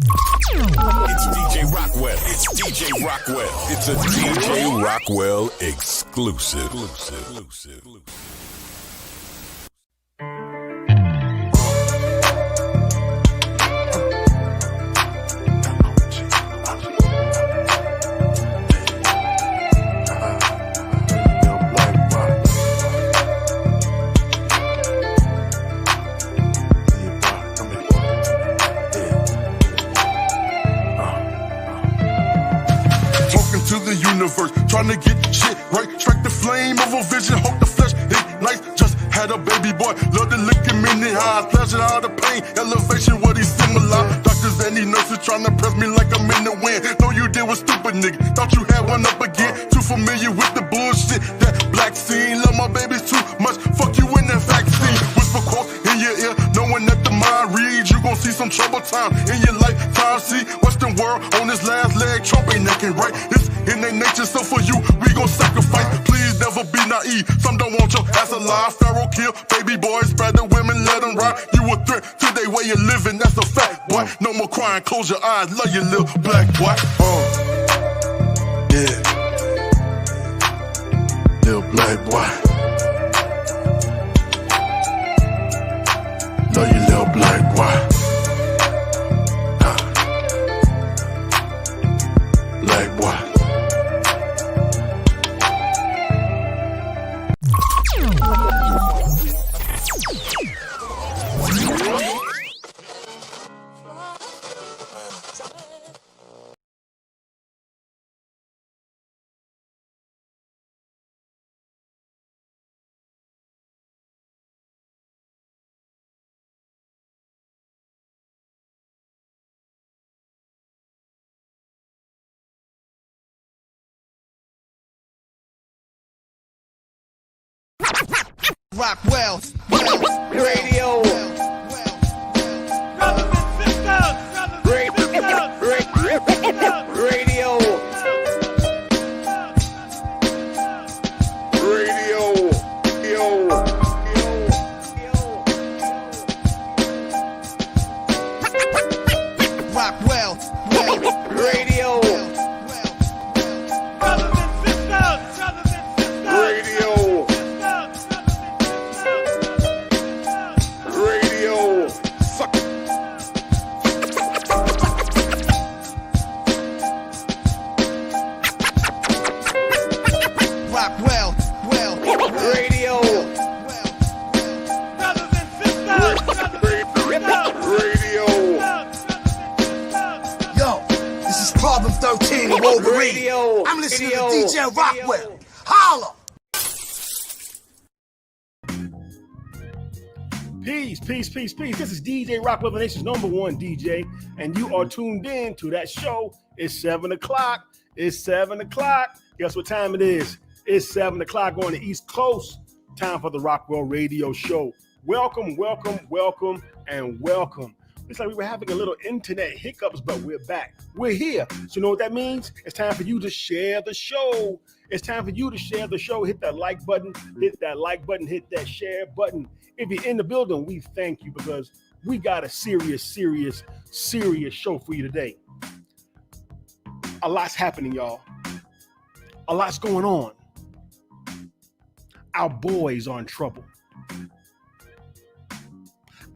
It's DJ Rockwell. It's DJ Rockwell. It's a DJ Rockwell exclusive. To the universe, trying to get shit right. Strike the flame of a vision, hope the flesh ignites. Just had a baby boy, love the licking many highs, pleasure out of pain, elevation, what he similar. Doctors and these nurses trying to press me like I'm in the wind. Know you did was stupid, nigga. Thought you had one up again. Too familiar with the bullshit, that black scene. Love my babies too much. Fuck you in that vaccine. Whisper quotes in your ear, knowing that the mind reads. You gon' see some trouble time in your lifetime. See Western world on this last leg, Trump ain't necking right. It's in their nature, so for you, we gon' sacrifice. Please never be naive. Some don't want your ass alive. Pharaoh kill, baby boys, spread the women, let them ride. You a threat to their way of living, that's a fact, boy. No more crying, close your eyes, love your little black boy. Yeah. Little black boy. Love your little black boy. Black boy. Rockwell, radio. Brothers and sisters, Radio. Rockwell, radio. brothers and sisters, Radio. Radio. Fuck. Rockwell, radio. brothers and sisters, Radio. Yo, this is Problem 13 of Wolverine. Radio. I'm listening to Radio. DJ Rockwell. Holla! Peace. This is DJ Rockwell, the nation's #1 DJ, and you are tuned in to that show. It's 7 o'clock. Guess what time it is? It's 7 o'clock on the East Coast. Time for the Rockwell Radio Show. Welcome. It's like we were having a little internet hiccups, but we're back. We're here. So you know what that means? It's time for you to share the show. Hit that like button, hit that share button. If you're in the building, we thank you because we got a serious show for you today. A lot's happening, y'all. A lot's going on. Our boys are in trouble.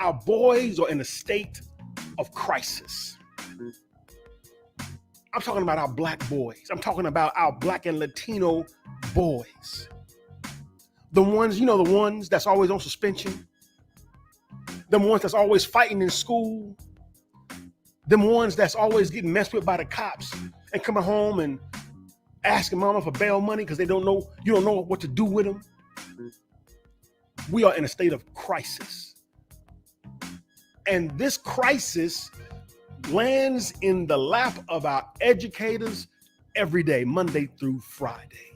Our boys are in a state of crisis. I'm talking about our black boys. I'm talking about our black and Latino boys. The ones that's always on suspension. Them ones that's always fighting in school. Them ones that's always getting messed with by the cops and coming home and asking mama for bail money because you don't know what to do with them. We are in a state of crisis. And this crisis lands in the lap of our educators every day, Monday through Friday.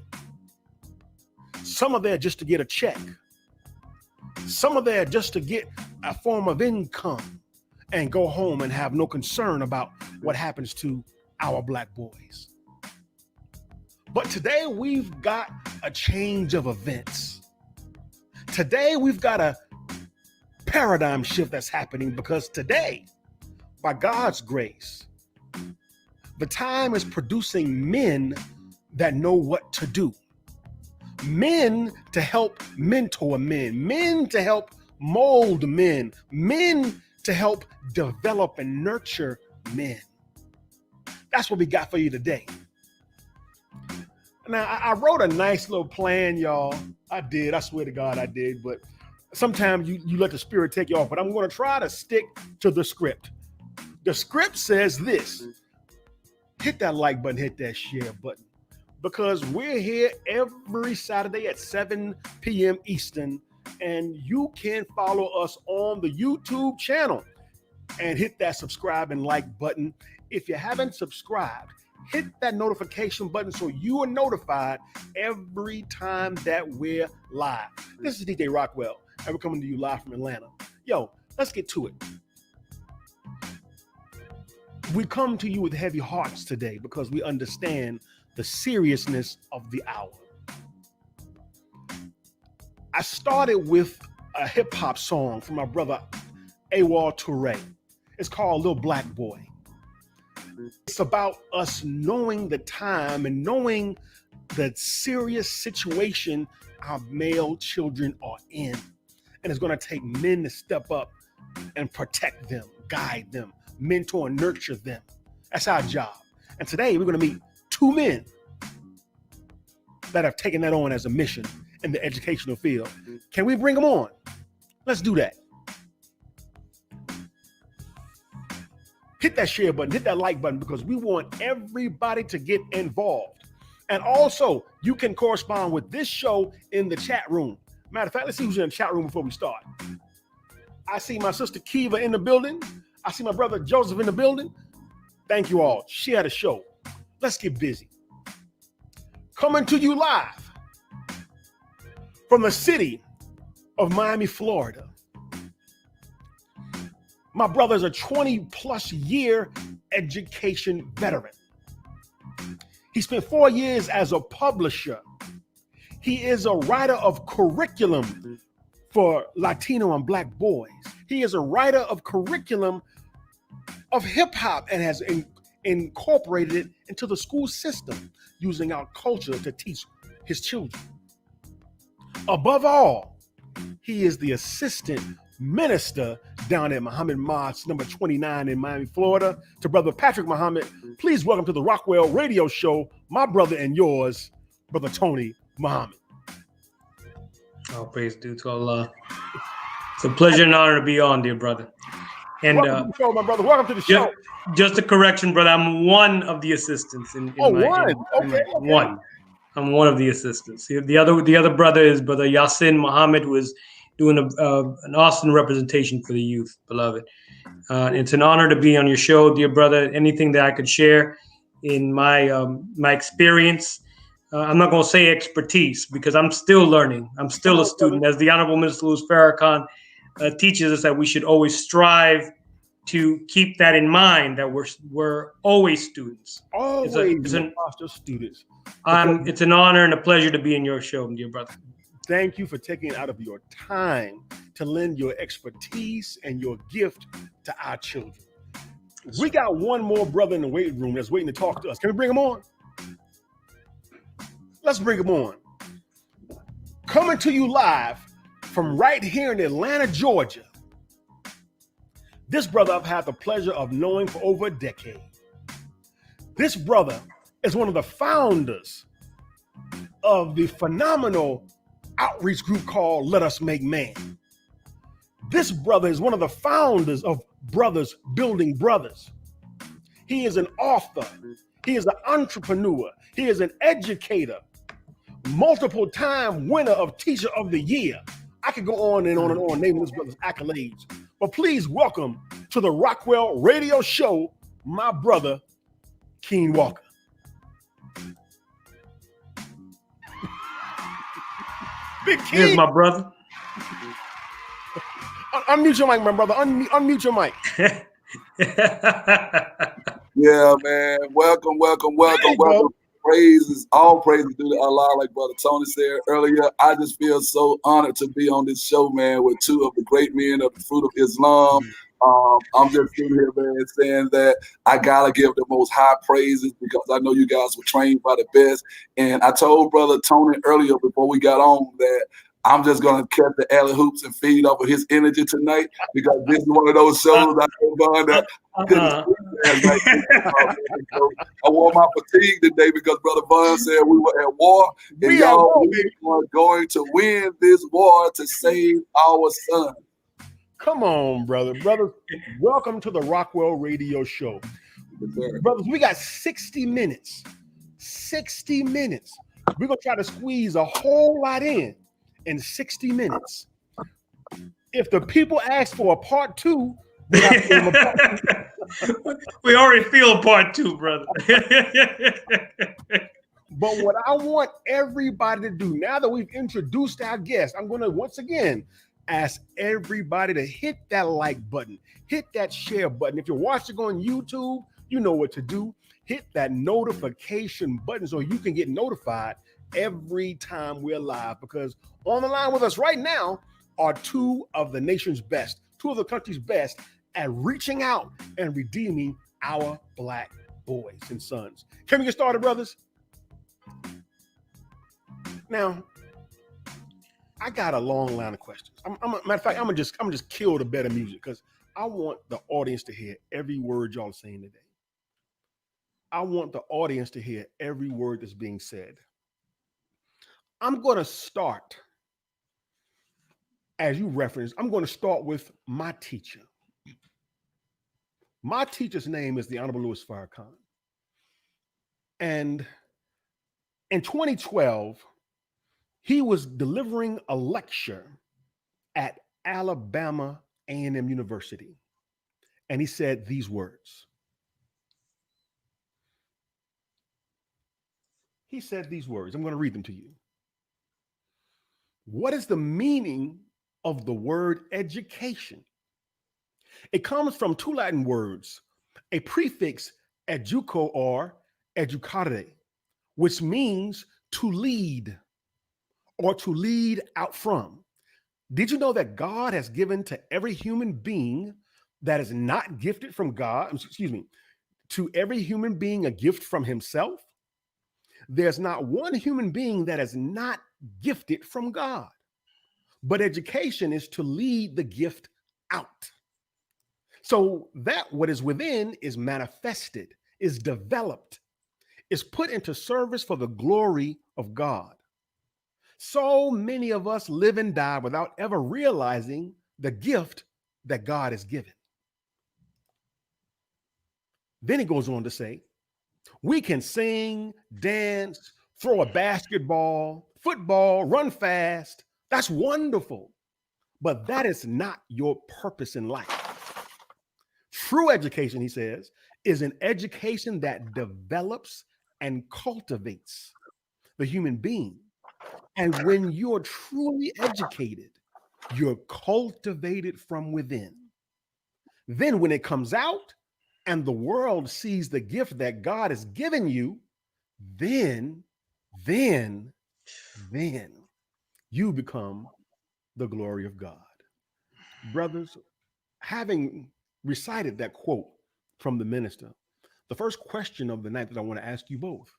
Some are there just to get a check. Some are there just to get a form of income and go home and have no concern about what happens to our black boys. But today we've got a change of events. Today we've got a paradigm shift that's happening because today by God's grace, the time is producing men that know what to do. Men to help mentor men, men to help mold men, men to help develop and nurture men. That's what we got for you today. Now, I wrote a nice little plan, y'all. I did. I swear to God I did. But sometimes you let the spirit take you off. But I'm going to try to stick to the script. The script says this. Hit that like button, hit that share button. Because we're here every Saturday at 7 p.m. Eastern. And you can follow us on the YouTube channel and hit that subscribe and like button. If you haven't subscribed, hit that notification button so you are notified every time that we're live. This is DJ Rockwell, and we're coming to you live from Atlanta. Yo, let's get to it. We come to you with heavy hearts today because we understand the seriousness of the hour. I started with a hip hop song from my brother a.k.a. It's called Little Black Boy. It's about us knowing the time and knowing the serious situation our male children are in. And it's going to take men to step up and protect them, guide them, mentor and nurture them. That's our job. And today we're going to meet two men that have taken that on as a mission in the educational field. Can we bring them on? Let's do that. Hit that share button, hit that like button, because we want everybody to get involved. And also, you can correspond with this show in the chat room. Matter of fact, let's see who's in the chat room before we start. I see my sister Kiva in the building. I see my brother Joseph in the building. Thank you all. Share the show. Let's get busy. Coming to you live from the city of Miami, Florida. My brother's a 20-plus year education veteran. He spent 4 years as a publisher. He is a writer of curriculum for Latino and Black boys. He is a writer of curriculum of hip hop and has incorporated it into the school system using our culture to teach his children. Above all, he is the assistant minister down at Muhammad Mosque number 29 in Miami, Florida. To Brother Patrick Muhammad, please welcome to the Rockwell Radio Show, my brother and yours, Brother Tony Muhammad. All praise due to Allah. It's a pleasure and honor to be on, dear brother. And welcome to the show, my brother. Welcome to the show. Just a correction, brother. I'm one of the assistants. One. I'm one of the assistants. The other brother is Brother Yasin Muhammad, who is doing an awesome representation for the youth, beloved. It's an honor to be on your show, dear brother. Anything that I could share in my experience, I'm not going to say expertise because I'm still learning. I'm still a student. As the Honorable Minister Louis Farrakhan teaches us that we should always strive to keep that in mind, that we're always students. Always students. It's an honor and a pleasure to be in your show, dear brother. Thank you for taking out of your time to lend your expertise and your gift to our children. We got one more brother in the waiting room that's waiting to talk to us. Can we bring him on? Let's bring him on. Coming to you live from right here in Atlanta, Georgia. This brother I've had the pleasure of knowing for over a decade. This brother is one of the founders of the phenomenal outreach group called Let Us Make Man. This brother is one of the founders of Brothers Building Brothers. He is an author. He is an entrepreneur. He is an educator, multiple time winner of Teacher of the Year. I could go on and on naming this brother's accolades. But please welcome to the Rockwell Radio Show, my brother, Keene Walker. Big Keene. Here's my brother. Unmute your mic, my brother. Unmute your mic. Yeah, man. Welcome. All praises due to Allah, like Brother Tony said earlier. I just feel so honored to be on this show, man, with two of the great men of the fruit of Islam, I'm just sitting here, man, saying that I gotta give the most high praises because I know you guys were trained by the best. And I told Brother Tony earlier before we got on that I'm just gonna catch the alley hoops and feed off of his energy tonight because this is one of those shows I couldn't sleep last night. So I wore my fatigue today because Brother Vaughn said we were at war, and we are going to win this war to save our son. Come on, brother. Brothers, welcome to the Rockwell Radio Show. Brothers, we got 60 minutes. 60 minutes. We're going to try to squeeze a whole lot in 60 minutes. If the people ask for a part two, we already feel part two, brother. But what I want everybody to do, now that we've introduced our guest, I'm going to once again ask everybody to hit that like button, hit that share button. If you're watching on YouTube, you know what to do. Hit that notification button so you can get notified every time we're live, because on the line with us right now are two of the nation's best, two of the country's best at reaching out and redeeming our Black boys and sons. Can we get started, brothers? Now, I got a long line of questions. Matter of fact, I'm gonna just kill the better music because I want the audience to hear every word y'all are saying today. I want the audience to hear every word that's being said. I'm gonna start, as you referenced, I'm gonna start with my teacher. My teacher's name is the Honorable Louis Farrakhan. And in 2012, he was delivering a lecture at Alabama A&M University. And he said these words. He said these words. I'm going to read them to you. What is the meaning of the word education? It comes from two Latin words, a prefix educo or educare, which means to lead or to lead out from. Did you know that God has given to every human being that is not gifted from God, to every human being a gift from himself? There's not one human being that is not gifted from God. But education is to lead the gift out. So that what is within is manifested, is developed, is put into service for the glory of God. So many of us live and die without ever realizing the gift that God has given. Then he goes on to say, we can sing, dance, throw a basketball, football, run fast. That's wonderful. But that is not your purpose in life. True education, he says, is an education that develops and cultivates the human being. And when you're truly educated, you're cultivated from within. Then when it comes out and the world sees the gift that God has given you, then you become the glory of God. Brothers, having recited that quote from the minister, the first question of the night that I want to ask you both,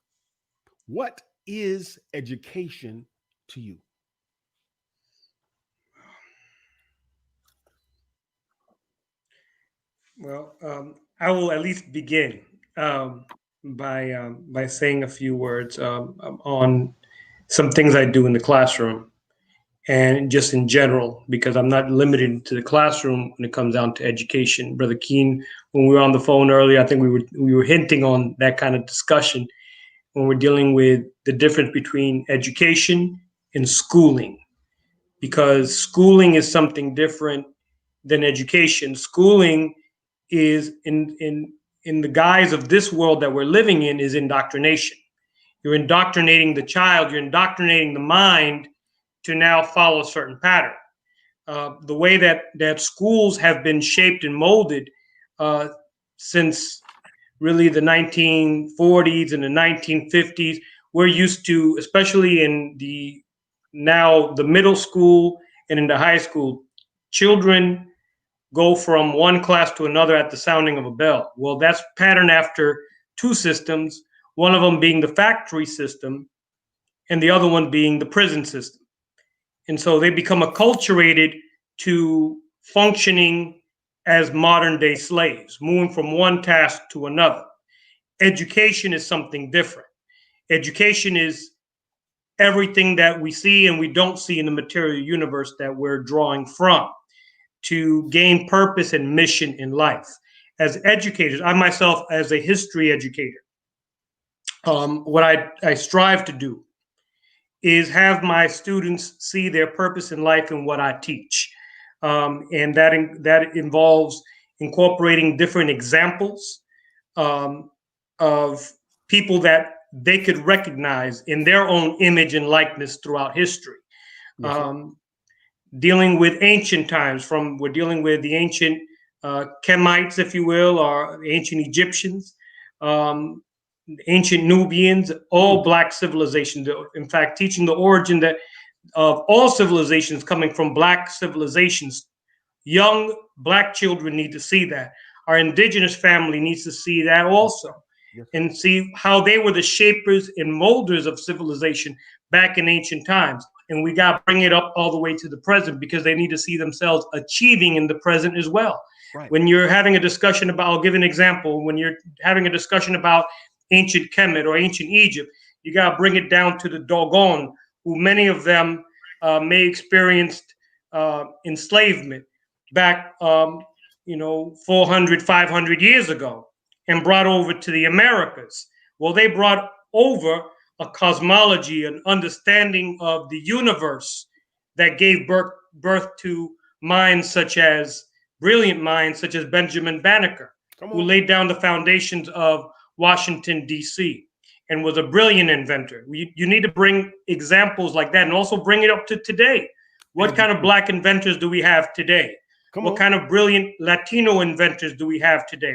what is education to you? Well, I will at least begin by saying a few words on some things I do in the classroom and just in general, because I'm not limited to the classroom when it comes down to education. Brother Keene, when we were on the phone earlier, I think we were hinting on that kind of discussion when we're dealing with the difference between education and schooling, because schooling is something different than education. Schooling is in the guise of this world that we're living in is indoctrination. You're indoctrinating the child, you're indoctrinating the mind to now follow a certain pattern. The way that schools have been shaped and molded since really the 1940s and the 1950s, we're used to, especially in the middle school and in the high school, children go from one class to another at the sounding of a bell. Well, that's patterned after two systems, one of them being the factory system and the other one being the prison system. And so they become acculturated to functioning as modern day slaves, moving from one task to another. Education is something different. Education is everything that we see and we don't see in the material universe that we're drawing from to gain purpose and mission in life. As educators, I myself, as a history educator, what I strive to do is have my students see their purpose in life in what I teach. And that involves incorporating different examples of people that they could recognize in their own image and likeness throughout history. Yes, dealing with ancient times, we're dealing with the ancient Kemites, if you will, or ancient Egyptians, ancient Nubians, all Black civilizations. In fact, teaching the origin of all civilizations coming from Black civilizations. Young Black children need to see that. Our indigenous family needs to see that also. Yes. And see how they were the shapers and molders of civilization back in ancient times. And we got to bring it up all the way to the present because they need to see themselves achieving in the present as well. Right. When you're having a discussion about, I'll give an example, when you're having a discussion about ancient Kemet or ancient Egypt, you got to bring it down to the Dogon, who many of them may experienced enslavement back, 400, 500 years ago and brought over to the Americas. Well, they brought over a cosmology, an understanding of the universe that gave birth to minds brilliant minds such as Benjamin Banneker, who laid down the foundations of Washington, D.C., and was a brilliant inventor. You need to bring examples like that and also bring it up to today. What kind of Black inventors do we have today? What kind of brilliant Latino inventors do we have today?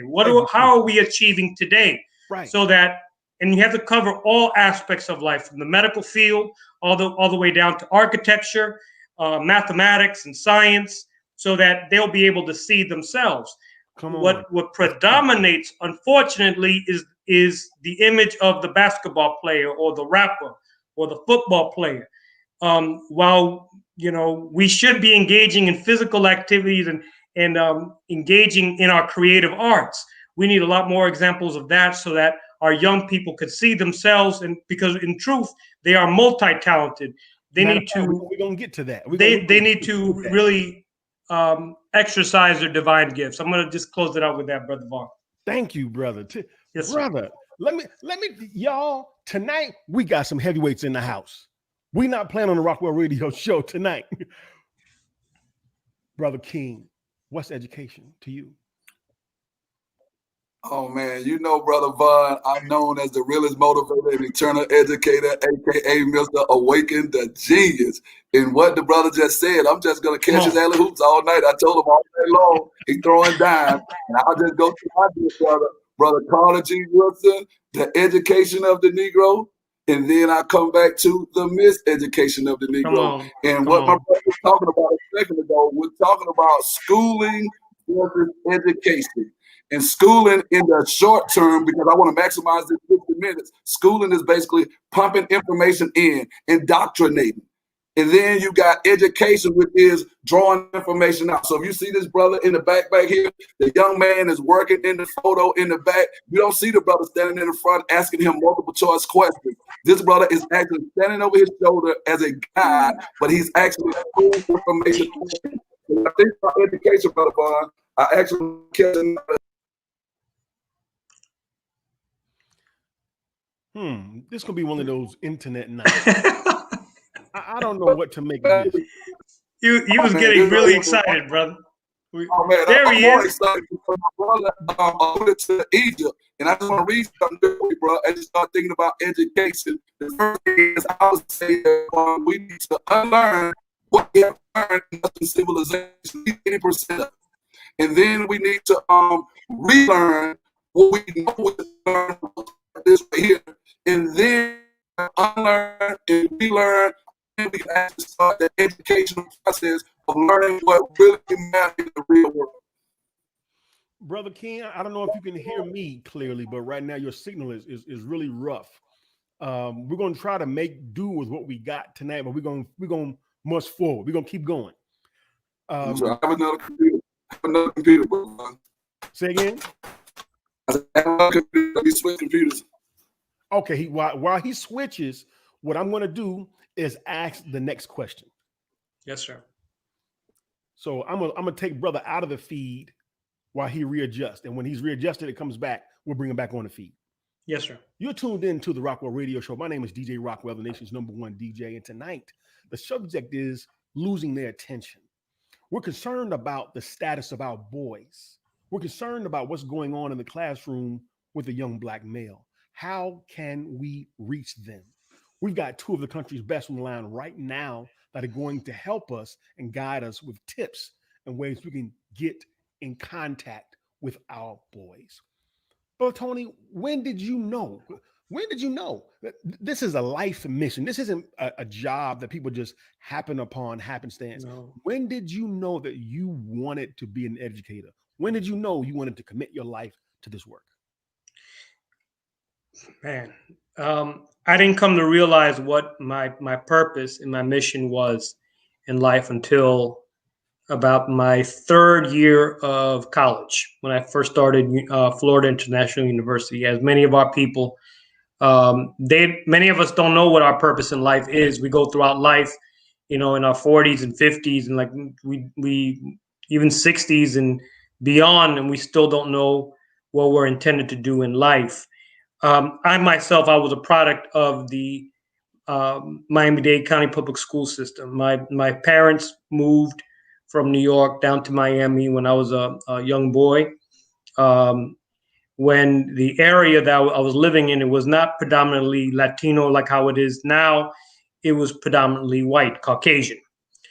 How are we achieving today? Right. So that, and you have to cover all aspects of life, from the medical field all the way down to architecture, mathematics, and science, so that they'll be able to see themselves. What predominates, unfortunately, is the image of the basketball player or the rapper or the football player. While we should be engaging in physical activities and engaging in our creative arts, we need a lot more examples of that so that our young people could see themselves, and because in truth they are multi-talented. We're gonna get to that. They need to really exercise their divine gifts. I'm gonna just close it out with that, Brother Vaughn. Thank you, brother. Yes, brother. Let me, y'all. Tonight we got some heavyweights in the house. We're not playing on the Rockwell Radio Show tonight. Brother Keene, what's education to you? Oh man, Brother Vaughn, I'm known as the realest motivator and eternal educator, a.k.a. Mr. Awaken the Genius. And what the brother just said, I'm just gonna catch his alley hoops all night. I told him all day long, he's throwing dimes, and I'll just go to my dear brother Carter G. Wilson, the education of the Negro. And then I come back to the miseducation of the Negro. And what my brother was talking about a second ago, we're talking about schooling versus education. And schooling in the short term, because I want to maximize this 50 minutes, schooling is basically pumping information in, indoctrinating. And then you got education, which is drawing information out. So if you see this brother in the back here, the young man is working in the photo in the back. You don't see the brother standing in the front asking him multiple choice questions. This brother is actually standing over his shoulder as a guide, but he's actually pulling information. When I think about education, Brother Vaughn, I actually catch another. This could be one of those internet nights. I don't know what to make of this. You was getting really excited, brother. Oh man, there I'm he more is. excited because my brother went to Egypt, and I just want to read something to you, bro. As you start thinking about education, the first thing is I would say that we need to unlearn what we have learned in Western civilization, 80% of it. And then we need to relearn what we know we learned this right here, and then unlearn and relearn, and we can actually start the educational process of learning what really matters in the real world. Brother Keene, I don't know if you can hear me clearly, but right now your signal is really rough. We're gonna try to make do with what we got tonight, but we're gonna march forward. We're gonna keep going. I have another computer. Bro. Say again. I said, I have another computer. We switch computers. Okay. While he switches, what I'm gonna do is ask the next question. Yes, sir. So I'm gonna take brother out of the feed while he readjusts, and when he's readjusted, it comes back. We'll bring him back on the feed. Yes, sir. You're tuned in to the Rockwell Radio Show. My name is DJ Rockwell, the nation's #1 DJ, and tonight the subject is losing their attention. We're concerned about the status of our boys. We're concerned about what's going on in the classroom with a young black male. How can we reach them? We've got two of the country's best on the line right now that are going to help us and guide us with tips and ways we can get in contact with our boys. But Tony, when did you know? When did you know that this is a life mission? This isn't a job that people just happen upon happenstance. No. When did you know that you wanted to be an educator? When did you know you wanted to commit your life to this work? Man, I didn't come to realize what my purpose and my mission was in life until about my third year of college, when I first started Florida International University. As many of our people, many of us don't know what our purpose in life is. We go throughout life, in our 40s and 50s, and like we even 60s and beyond, and we still don't know what we're intended to do in life. I myself, I was a product of the Miami-Dade County Public School System. My parents moved from New York down to Miami when I was a young boy. When the area that I was living in, it was not predominantly Latino like how it is now. It was predominantly white, Caucasian.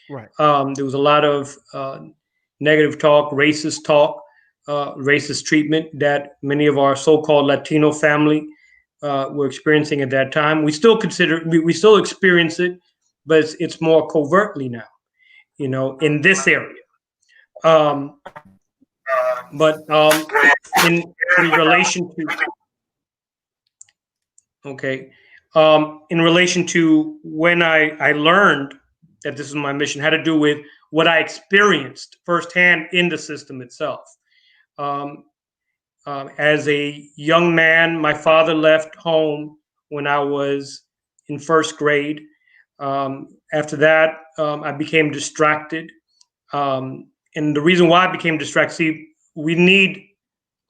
Right. There was a lot of negative talk, racist treatment that many of our so-called Latino family were experiencing at that time. We still experience it, but it's more covertly now, in this area. But in relation to when I learned that this is my mission, had to do with what I experienced firsthand in the system itself. As a young man, my father left home when I was in first grade. After that, I became distracted. And the reason why I became distracted, we need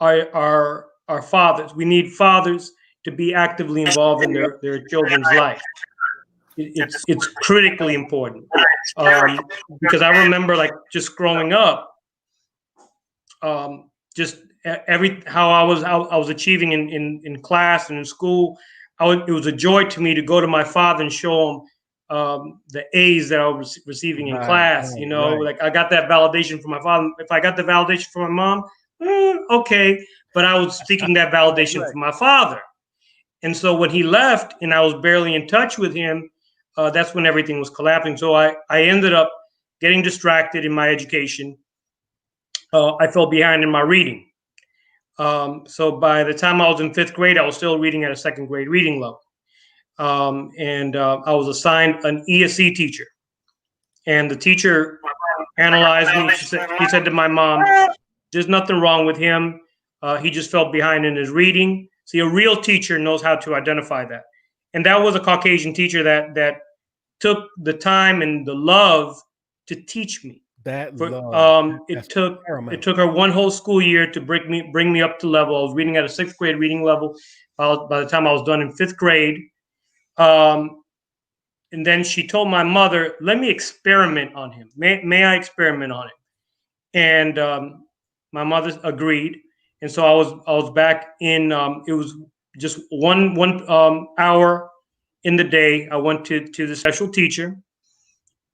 our fathers. We need fathers to be actively involved in their children's life. It's critically important, because I remember, like, just growing up, just how I was achieving in class and in school. It was a joy to me to go to my father and show him the A's that I was receiving in class. Like, I got that validation from my father. If I got the validation from my mom, okay, but I was seeking that validation from my father. And so when he left and I was barely in touch with him, that's when everything was collapsing. So I ended up getting distracted in my education. I fell behind in my reading. So by the time I was in 5th grade, I was still reading at a 2nd grade reading level. And I was assigned an ESC teacher. And the teacher analyzed me. He said to my mom, "There's nothing wrong with him. He just fell behind in his reading." See, a real teacher knows how to identify that. And that was a Caucasian teacher that took the time and the love to teach me. It took her one whole school year to bring me up to level. I was reading at a 6th grade reading level by the time I was done in 5th grade. And then she told my mother, "Let me experiment on him. May I experiment on him?" And my mother agreed. And so I was back in. It was just one hour in the day. I went to the special teacher.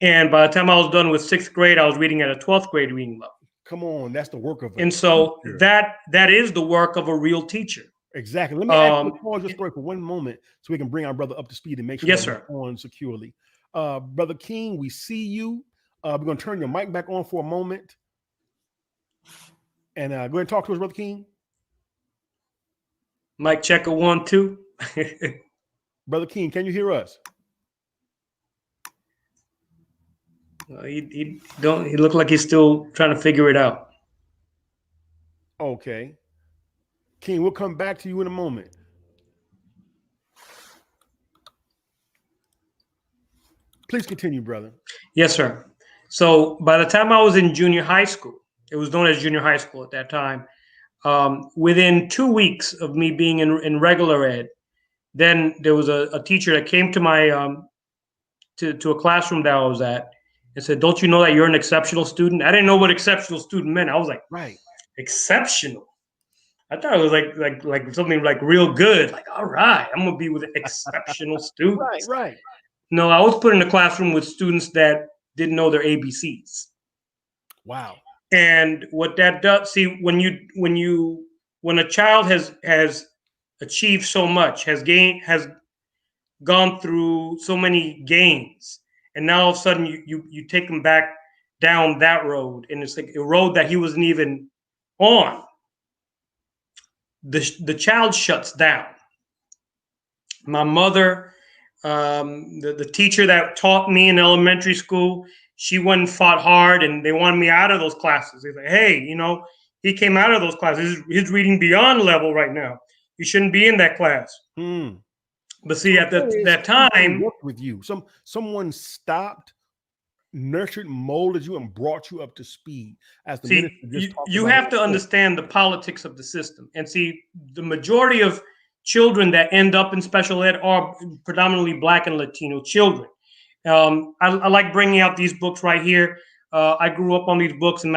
And by the time I was done with 6th grade, I was reading at a 12th grade reading level. Come on, that's the work of it. And so that is the work of a real teacher. Exactly. Let me actually pause your story for one moment so we can bring our brother up to speed and make sure we're on securely. Brother Keene, we see you. We're going to turn your mic back on for a moment. And go ahead and talk to us, Brother Keene. Mic check a 1, 2. Brother Keene, can you hear us? He looked like he's still trying to figure it out. Okay. Keene, we'll come back to you in a moment. Please continue, brother. Yes, sir. So by the time I was in junior high school, it was known as junior high school at that time, within 2 weeks of me being in regular ed, then there was a teacher that came to my to a classroom that I was at and said, "Don't you know that you're an exceptional student?" I didn't know what exceptional student meant. I was like, right, exceptional. I thought it was like something like real good. Like, all right, I'm gonna be with exceptional students. Right. No, I was put in a classroom with students that didn't know their ABCs. Wow. And what that does, see, when a child has achieved so much, has gone through so many gains, and now all of a sudden you take him back down that road, and it's like a road that he wasn't even on. The child shuts down. My mother, the teacher that taught me in elementary school, she went and fought hard, and they wanted me out of those classes. They're like, "Hey, he came out of those classes. He's reading beyond level right now. You shouldn't be in that class." But see, at that time, worked with you. Someone stopped, nurtured, molded you, and brought you up to speed. As the minister just talked you about have to understand the politics of the system, and see, the majority of children that end up in special ed are predominantly Black and Latino children. I like bringing out these books right here. I grew up on these books in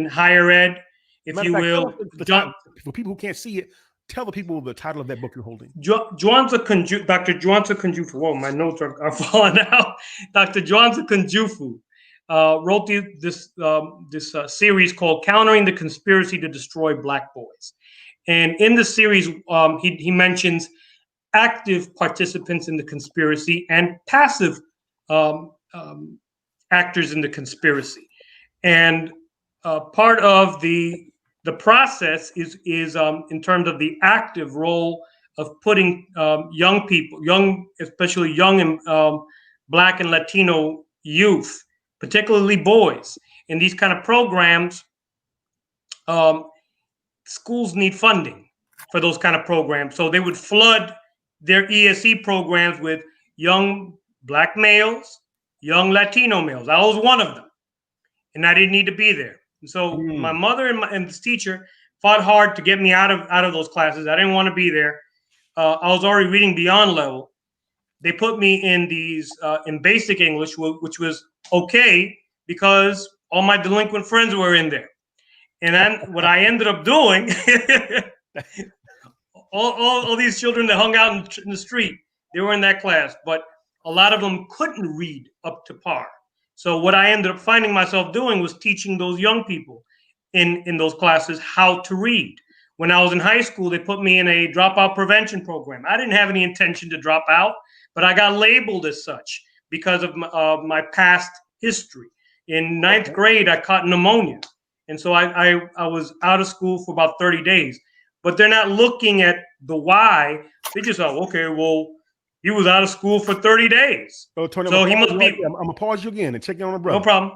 higher ed, if you will. For people who can't see it, tell the people the title of that book you're holding. Dr. Juanza Kunjufu. Whoa, my notes are falling out. Dr. Juanza Kunjufu wrote this series called "Countering the Conspiracy to Destroy Black Boys," and in the series, he mentions active participants in the conspiracy and passive actors in the conspiracy. And part of the process is in terms of the active role of putting young people, especially young and Black and Latino youth, particularly boys, in these kind of programs. Schools need funding for those kind of programs, so they would flood their ESE programs with young Black males, young Latino males. I was one of them, and I didn't need to be there. And so my mother and this teacher fought hard to get me out of those classes. I didn't want to be there. I was already reading beyond level. They put me in these in basic English, which was okay because all my delinquent friends were in there. And then what I ended up doing, all these children that hung out in the street, they were in that class, but a lot of them couldn't read up to par. So what I ended up finding myself doing was teaching those young people in those classes how to read. When I was in high school, they put me in a dropout prevention program. I didn't have any intention to drop out, but I got labeled as such because of my past history. In ninth grade, I caught pneumonia. And so I was out of school for about 30 days. But they're not looking at the why. They just thought, okay, well, he was out of school for 30 days. Tony, so he must be. I'm going to pause you again and check in on the brother. No problem.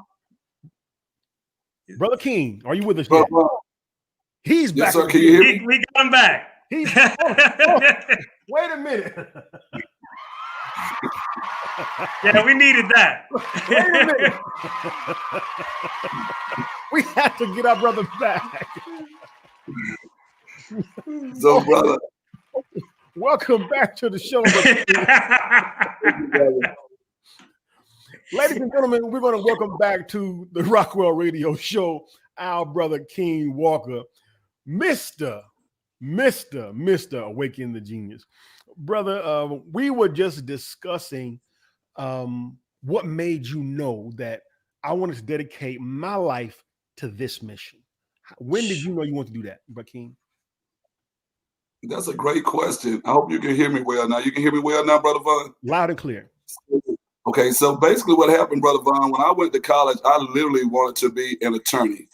Brother Keene, are you with us yet? He's back. Yes, sir. Can you hear me? We got him back. Wait a minute. Yeah, we needed that. Wait a minute. We have to get our brother back. So, brother, welcome back to the show. Ladies and gentlemen, we're going to welcome back to the Rockwell Radio Show our brother Keene Walker, Mr. Awaken the Genius. Brother, we were just discussing what made you know that I wanted to dedicate my life to this mission. When did you know you want to do that, Brother Keene? That's a great question. I hope you can hear me well now. You can hear me well now, Brother Vaughn? Loud and clear. Okay, so basically what happened, Brother Vaughn, when I went to college, I literally wanted to be an attorney.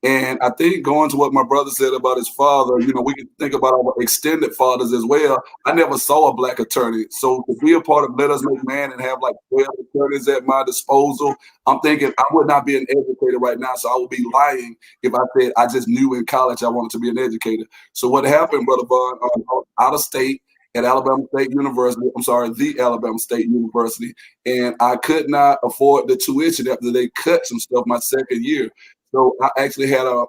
And I think going to what my brother said about his father, you know, we can think about our extended fathers as well. I never saw a black attorney. So to be a part of Let Us Make Man and have like 12 attorneys at my disposal, I'm thinking I would not be an educator right now. So I would be lying if I said I just knew in college I wanted to be an educator. So what happened, Brother Vaughn, out of state at Alabama State University, the Alabama State University, and I could not afford the tuition after they cut some stuff my second year. So I actually had a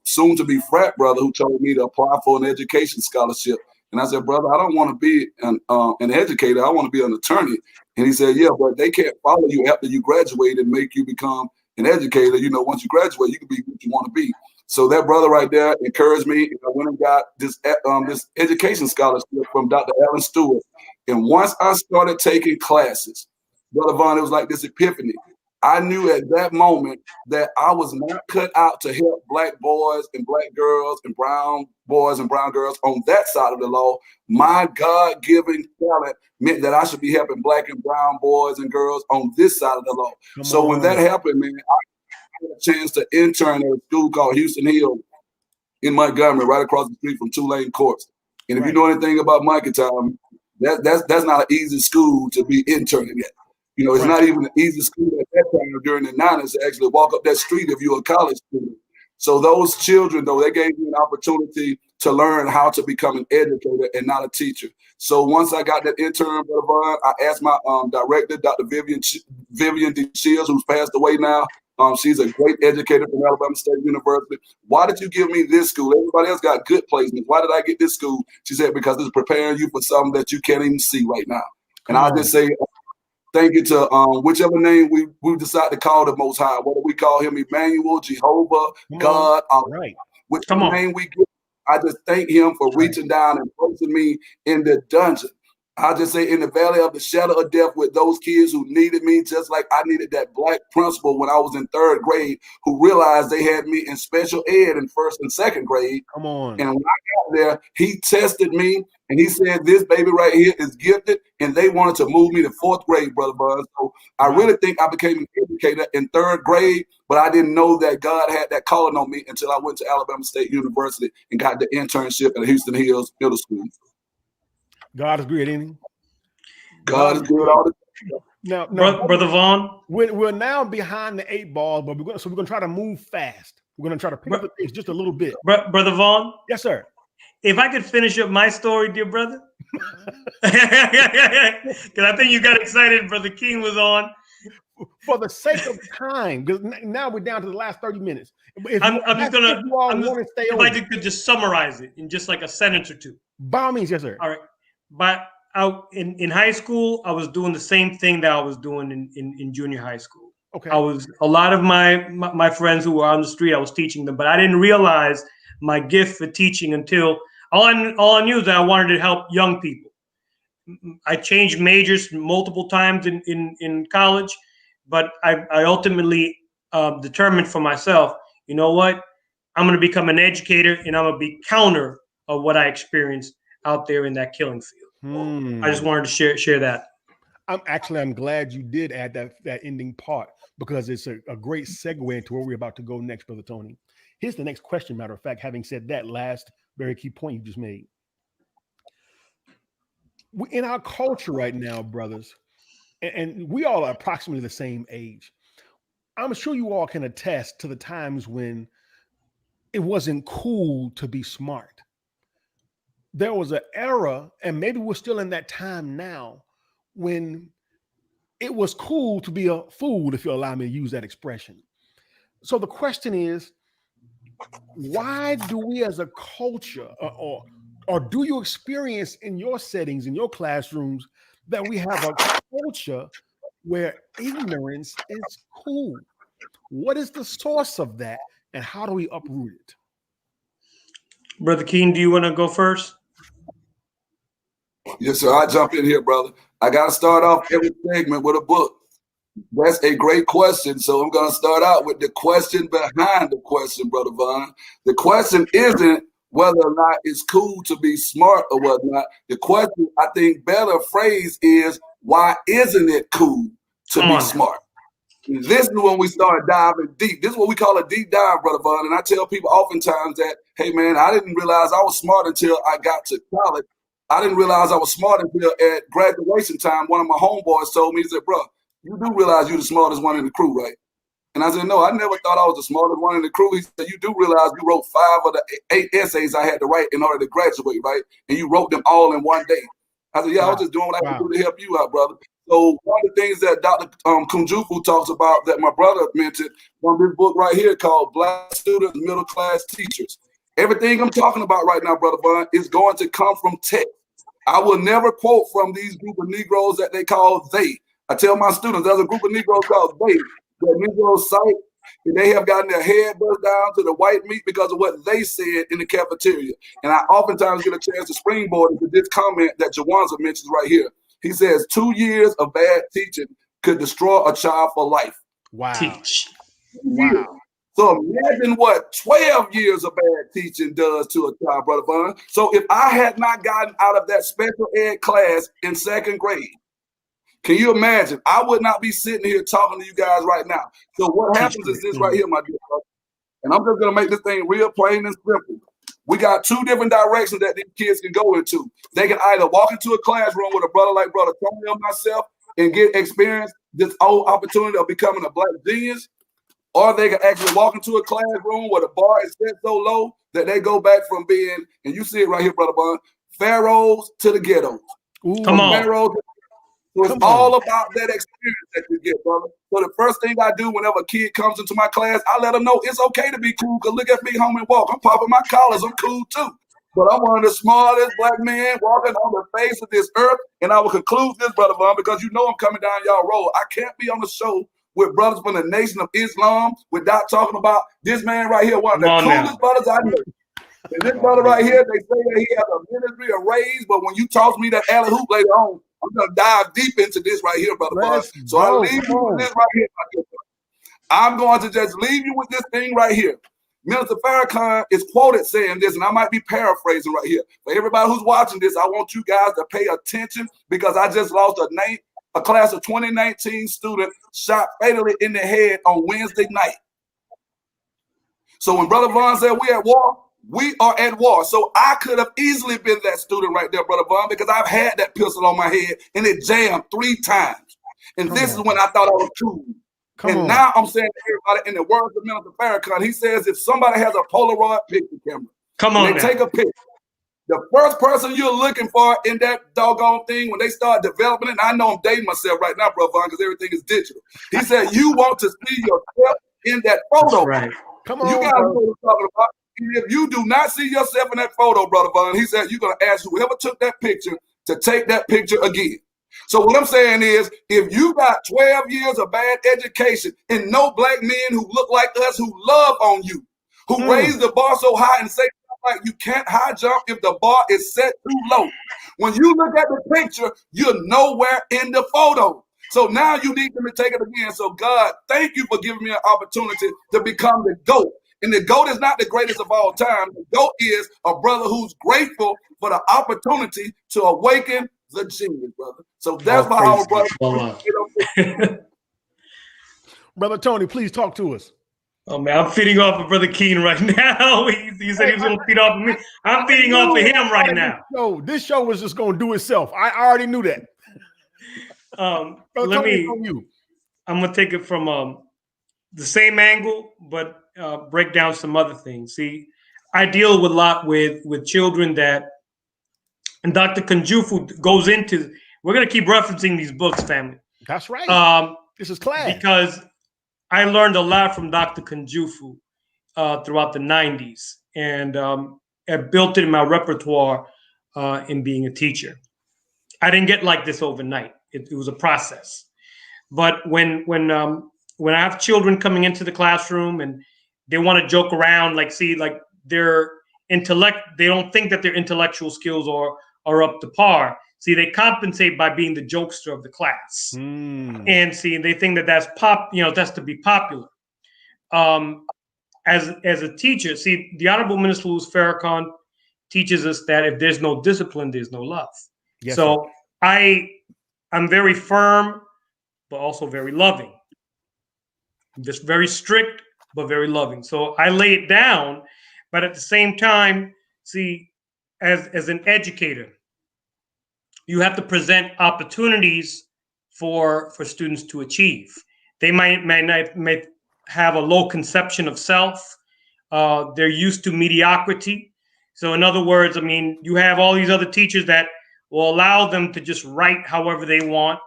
soon-to-be frat brother who told me to apply for an education scholarship. And I said, brother, I don't want to be an educator. I want to be an attorney. And he said, yeah, but they can't follow you after you graduate and make you become an educator. You know, once you graduate, you can be what you want to be. So that brother right there encouraged me. And I went and got this education scholarship from Dr. Alan Stewart. And once I started taking classes, Brother Vaughn, it was like this epiphany. I knew at that moment that I was not cut out to help black boys and black girls and brown boys and brown girls on that side of the law. My God-given talent meant that I should be helping black and brown boys and girls on this side of the law. So when that happened, man, I had a chance to intern at a school called Houston Hill in Montgomery, right across the street from Tulane Courts. And if you know anything about Mikey Time, that's not an easy school to be interning at. You know, it's not even an easy school at that time during the 90s to actually walk up that street if you're a college student. So those children, though, they gave me an opportunity to learn how to become an educator and not a teacher. So once I got that intern, I asked my director, Dr. Vivian D. Shields, who's passed away now. She's a great educator from Alabama State University. Why did you give me this school? Everybody else got good placements. Why did I get this school? She said, because it's preparing you for something that you can't even see right now. And I'll just say, thank you to whichever name we decide to call the Most High. Whether we call him Emmanuel, Jehovah, God, whichever name we give, I just thank him for reaching down and placing me in the dungeon. I'll just say in the valley of the shadow of death with those kids who needed me, just like I needed that black principal when I was in third grade who realized they had me in special ed in first and second grade. Come on. And when I got there, he tested me and he said, this baby right here is gifted. And they wanted to move me to fourth grade, Brother Buzz. So I really think I became an educator in third grade, but I didn't know that God had that calling on me until I went to Alabama State University and got the internship at Houston Hills Middle School. God is good, ain't he? God is good all the time. Now, Brother Vaughn, we're now behind the 8 ball, but we're going to try to move fast. We're going to try to pick up the pace just a little bit. Brother Vaughn? Yes, sir. If I could finish up my story, dear brother. Because I think you got excited Brother Keene was on. For the sake of time, because now we're down to the last 30 minutes. If I could just summarize it in just like a sentence or two. By all means, yes, sir. All right. But in high school, I was doing the same thing that I was doing in junior high school. Okay. I was a lot of my friends who were on the street, I was teaching them, but I didn't realize my gift for teaching until all I knew is that I wanted to help young people. I changed majors multiple times in college, but I ultimately determined for myself, you know what? I'm going to become an educator and I'm going to be counter of what I experienced out there in that killing field. I just wanted to share that. I'm glad you did add that ending part because it's a great segue into where we're about to go next, Brother Tony. Here's the next question, matter of fact, having said that last very key point you just made. In our culture right now, brothers, and we all are approximately the same age, I'm sure you all can attest to the times when it wasn't cool to be smart. There was an era, and maybe we're still in that time now, when it was cool to be a fool, if you allow me to use that expression. So the question is, why do we as a culture, or do you experience in your settings, in your classrooms, that we have a culture where ignorance is cool? What is the source of that, and how do we uproot it? Brother Keene, do you want to go first? Yes, sir. I'll jump in here, brother. I got to start off every segment with a book. That's a great question. So I'm going to start out with the question behind the question, Brother Vaughn. The question isn't whether or not it's cool to be smart or whatnot. The question, I think, better phrase is, why isn't it cool to be smart? This is when we start diving deep. This is what we call a deep dive, Brother Von. And I tell people oftentimes that, hey, man, I didn't realize I was smart until I got to college. I didn't realize I was smart until at graduation time, one of my homeboys told me, he said, bro, you do realize you're the smartest one in the crew, right? And I said, no, I never thought I was the smartest one in the crew. He said, you do realize you wrote 5 of the 8 essays I had to write in order to graduate, right? And you wrote them all in one day. I said, yeah, I was just doing what I could do to help you out, brother. So one of the things that Dr. Kunjufu talks about that my brother mentioned from this book right here called Black Students, Middle Class Teachers. Everything I'm talking about right now, Brother Von, is going to come from text. I will never quote from these group of Negroes that they call they. I tell my students, there's a group of Negroes called they. The Negroes cite, and they have gotten their head bust down to the white meat because of what they said in the cafeteria. And I oftentimes get a chance to springboard into this comment that Jawanza mentions right here. He says 2 years of bad teaching could destroy a child for life. Wow. Teach. Wow. So imagine what 12 years of bad teaching does to a child, Brother Von. So if I had not gotten out of that special ed class in 2nd grade, can you imagine? I would not be sitting here talking to you guys right now. So what happens is this right here, my dear brother. And I'm just going to make this thing real plain and simple. We got 2 different directions that these kids can go into. They can either walk into a classroom with a brother like Brother Tony or myself and get experience this old opportunity of becoming a black genius, or they can actually walk into a classroom where the bar is set so low that they go back from being, and you see it right here, Brother Bond, pharaohs to the ghettos. Ooh. Come on. Pharaohs. So it's all about that experience that you get, brother. So the first thing I do whenever a kid comes into my class, I let them know it's okay to be cool. Because look at me, home and walk. I'm popping my collars. I'm cool too. But I'm one of the smartest black men walking on the face of this earth. And I will conclude this, Brother Von, because you know I'm coming down y'all road. I can't be on the show with brothers from the Nation of Islam without talking about this man right here, one of the coolest brothers I know. And this brother right here, they say that he has a ministry of raise, but when you toss me that alley hoop later on, I'm going to dive deep into this right here, Brother Bud. So I leave you with this right here. I'm going to just leave you with this thing right here. Minister Farrakhan is quoted saying this, and I might be paraphrasing right here. For everybody who's watching this, I want you guys to pay attention because I just lost a class of 2019 student shot fatally in the head on Wednesday night. So when Brother Von said we at war, we are at war. So I could have easily been that student right there, Brother Von, because I've had that pistol on my head and it jammed 3 times. And this is when I thought I was cool. Now I'm saying to everybody, in the words of Minister Farrakhan, he says if somebody has a Polaroid picture camera, they take a picture. The first person you're looking for in that doggone thing, when they start developing it, and I know I'm dating myself right now, Brother Von, because everything is digital. He said you want to see yourself in that photo. Right. Come on, you guys know what I'm talking about. And if you do not see yourself in that photo, Brother Von, he said you're going to ask whoever took that picture to take that picture again. So what I'm saying is, if you got 12 years of bad education and no black men who look like us, who love on you, who raise the bar so high and say like you can't high jump if the bar is set too low. When you look at the picture, you're nowhere in the photo. So now you need them to take it again. So God, thank you for giving me an opportunity to become the GOAT. And the GOAT is not the greatest of all time. The GOAT is a brother who's grateful for the opportunity to awaken the genius, brother. So that's my our brother. Brother Tony, please talk to us. Oh man, I'm feeding off of Brother Keene right now. He said he was going to feed off of me. I'm feeding off of him right now. This show was just going to do itself. I already knew that. I'm going to take it from the same angle, but break down some other things. See, I deal with a lot with children that, and Dr. Kunjufu goes into. We're going to keep referencing these books, family. That's right. This is class. Because I learned a lot from Dr. Kunjufu throughout the 90s, and I built it in my repertoire in being a teacher. I didn't get like this overnight. It was a process. But when I have children coming into the classroom and they want to joke around, like their intellect, they don't think that their intellectual skills are up to par. See, they compensate by being the jokester of the class. And see, they think that that's that's to be popular. As a teacher, see, the Honorable Minister Louis Farrakhan teaches us that if there's no discipline, there's no love. Yes, so I'm very firm, but also very loving. just very strict, but very loving. So I lay it down, but at the same time, see, as an educator, you have to present opportunities for students to achieve. They may have a low conception of self. They're used to mediocrity. So in other words, I mean, you have all these other teachers that will allow them to just write however they want,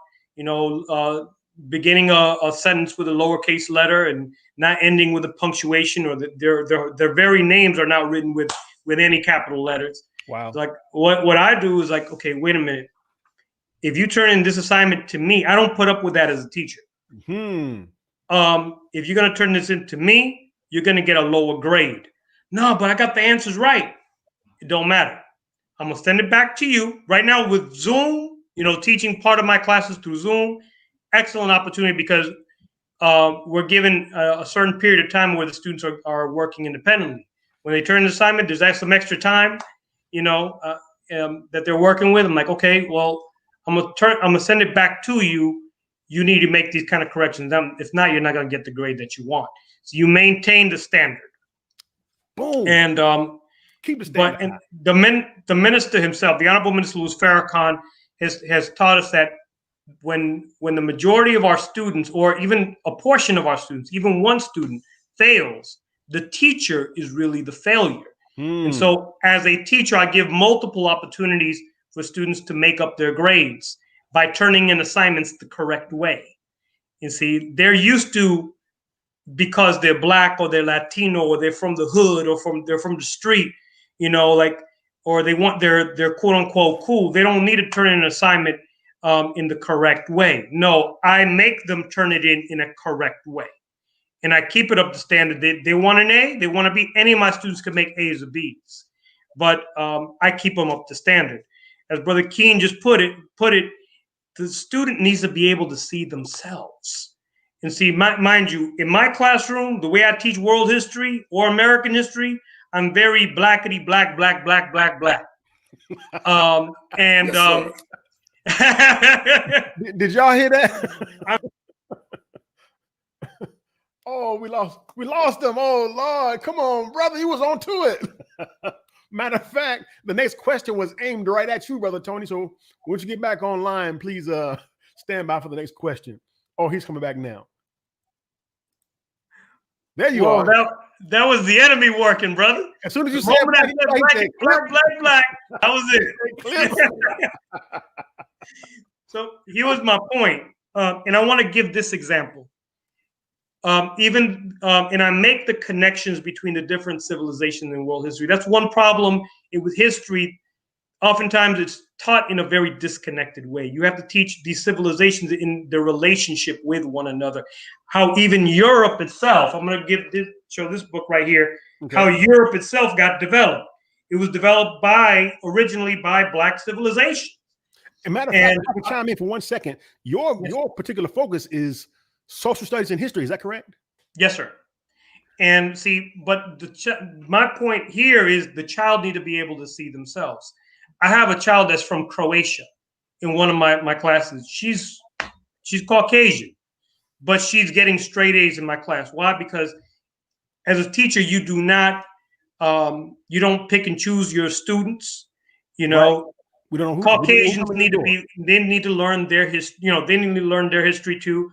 beginning a sentence with a lowercase letter and not ending with a punctuation, or their very names are not written with any capital letters. Wow. Like what I do is like, okay, wait a minute. If you turn in this assignment to me, I don't put up with that as a teacher. If you're going to turn this into me, you're going to get a lower grade. No, but I got the answers right. It don't matter. I'm going to send it back to you. Right now with Zoom, teaching part of my classes through Zoom, excellent opportunity because we're given a certain period of time where the students are working independently. When they turn the assignment, there's some extra time, that they're working with. I'm like, okay, well, I'm gonna send it back to you. You need to make these kind of corrections. If not, you're not gonna get the grade that you want. So you maintain the standard. Boom. And keep the standard. But the minister himself, the Honorable Minister Louis Farrakhan, has taught us that when the majority of our students, or even a portion of our students, even one student fails, the teacher is really the failure. And so as a teacher, I give multiple opportunities for students to make up their grades by turning in assignments the correct way. You see, they're used to, because they're Black or they're Latino or they're from the hood or they're from the street, or they're quote unquote cool. They don't need to turn in an assignment in the correct way. No, I make them turn it in a correct way. And I keep it up to standard. They want an A, they want to be, any of my students can make A's or B's, but I keep them up to standard. As Brother Keene just put it, the student needs to be able to see themselves. And see, mind you, in my classroom, the way I teach world history or American history, I'm very blackety black. Did y'all hear that? Oh, we lost them. Oh Lord, come on, brother, you was on to it. Matter of fact, the next question was aimed right at you, Brother Tony. So once you get back online, please stand by for the next question. Oh, he's coming back now. There you are. That was the enemy working, brother. As soon as you said black, that was it. So here was my point. And I want to give this example. And I make the connections between the different civilizations in world history. That's one problem with history. Oftentimes it's taught in a very disconnected way. You have to teach these civilizations in their relationship with one another. How even Europe itself, I'm going to show this book right here, okay. How Europe itself got developed. It was developed originally by Black civilization. As a matter of fact, I can chime in for 1 second. Your particular focus is social studies and history. Is that correct? Yes, sir. And see, but my point here is the child need to be able to see themselves. I have a child that's from Croatia in one of my classes. She's Caucasian, but she's getting straight A's in my class. Why? Because as a teacher, you do not, you don't pick and choose your students. Right. We don't know Caucasians need to learn their history. They need to learn their history too.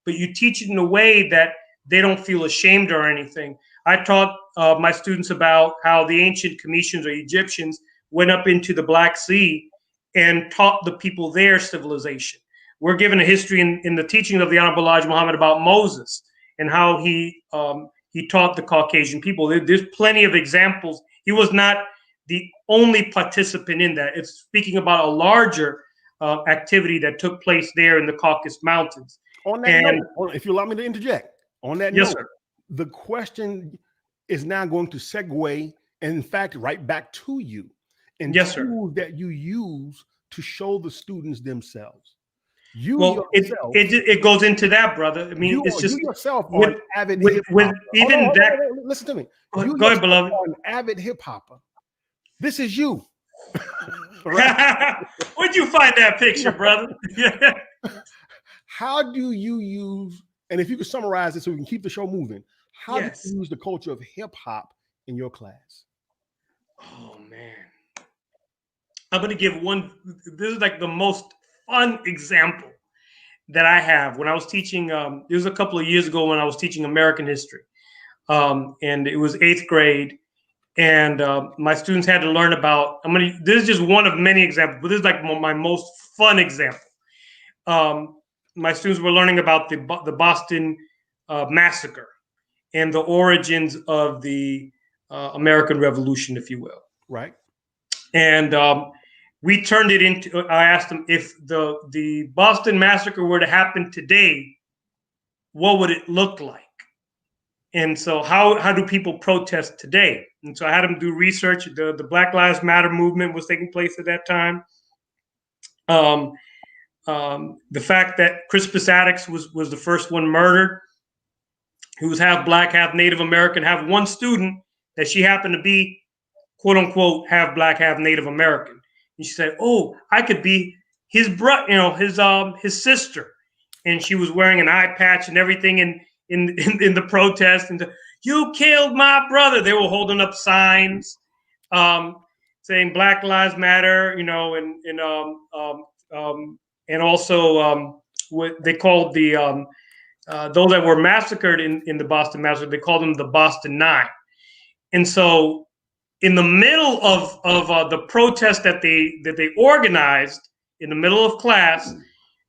But you teach it in a way that they don't feel ashamed or anything. I taught my students about how the ancient Cometians or Egyptians went up into the Black Sea and taught the people their civilization. We're given a history in the teaching of the Honorable Elijah Muhammad about Moses and how he taught the Caucasian people. There's plenty of examples. He was not the only participant in that. It's speaking about a larger activity that took place there in the Caucasus Mountains. On that note, if you allow me to interject, on that yes, note, sir. The question is now going to segue, and in fact, right back to you. And yes, tools that you use to show the students themselves. It goes into that, brother. I mean, it's just you yourself are an avid hip hopper. Listen to me. Go ahead, beloved. An avid hip hopper. This is you. Where'd you find that picture, brother? How do you use And if you could summarize it so we can keep the show moving, how Yes. do you use the culture of hip hop in your class? Oh man. I'm gonna give one. This is like the most fun example that I have. When I was teaching, it was a couple of years ago when I was teaching American history, and it was 8th grade, and my students had to learn about. This is just one of many examples, but this is like my most fun example. My students were learning about the Boston Massacre and the origins of the American Revolution, if you will. Right. And we turned it into. I asked them if the Boston Massacre were to happen today, what would it look like? And so, how do people protest today? And so, I had them do research. The Black Lives Matter movement was taking place at that time. The fact that Crispus Attucks was the first one murdered, who was half Black, half Native American. Have one student that she happened to be, quote unquote, half Black, half Native American. And she said, "Oh, I could be his brother, his sister." And she was wearing an eye patch and everything in the protest. And "You killed my brother." They were holding up signs saying Black Lives Matter, and also what they called the those that were massacred in the Boston Massacre. They called them the Boston Nine. And so, in the middle of the protest that they organized in the middle of class,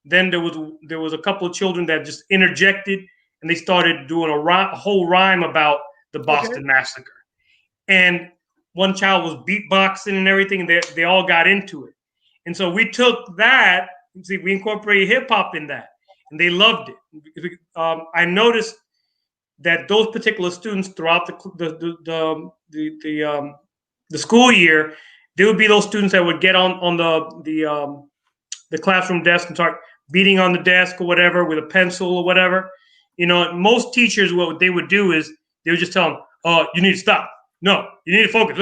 then there was a couple of children that just interjected, and they started doing a whole rhyme about the Boston Massacre. And one child was beatboxing and everything, and they all got into it. And so we took that, we incorporated hip hop in that, and they loved it. I noticed that those particular students throughout the school year, there would be those students that would get on the classroom desk and start beating on the desk or whatever with a pencil or whatever. Most teachers, what they would do is they would just tell them, "Oh, you need to stop. No, you need to focus."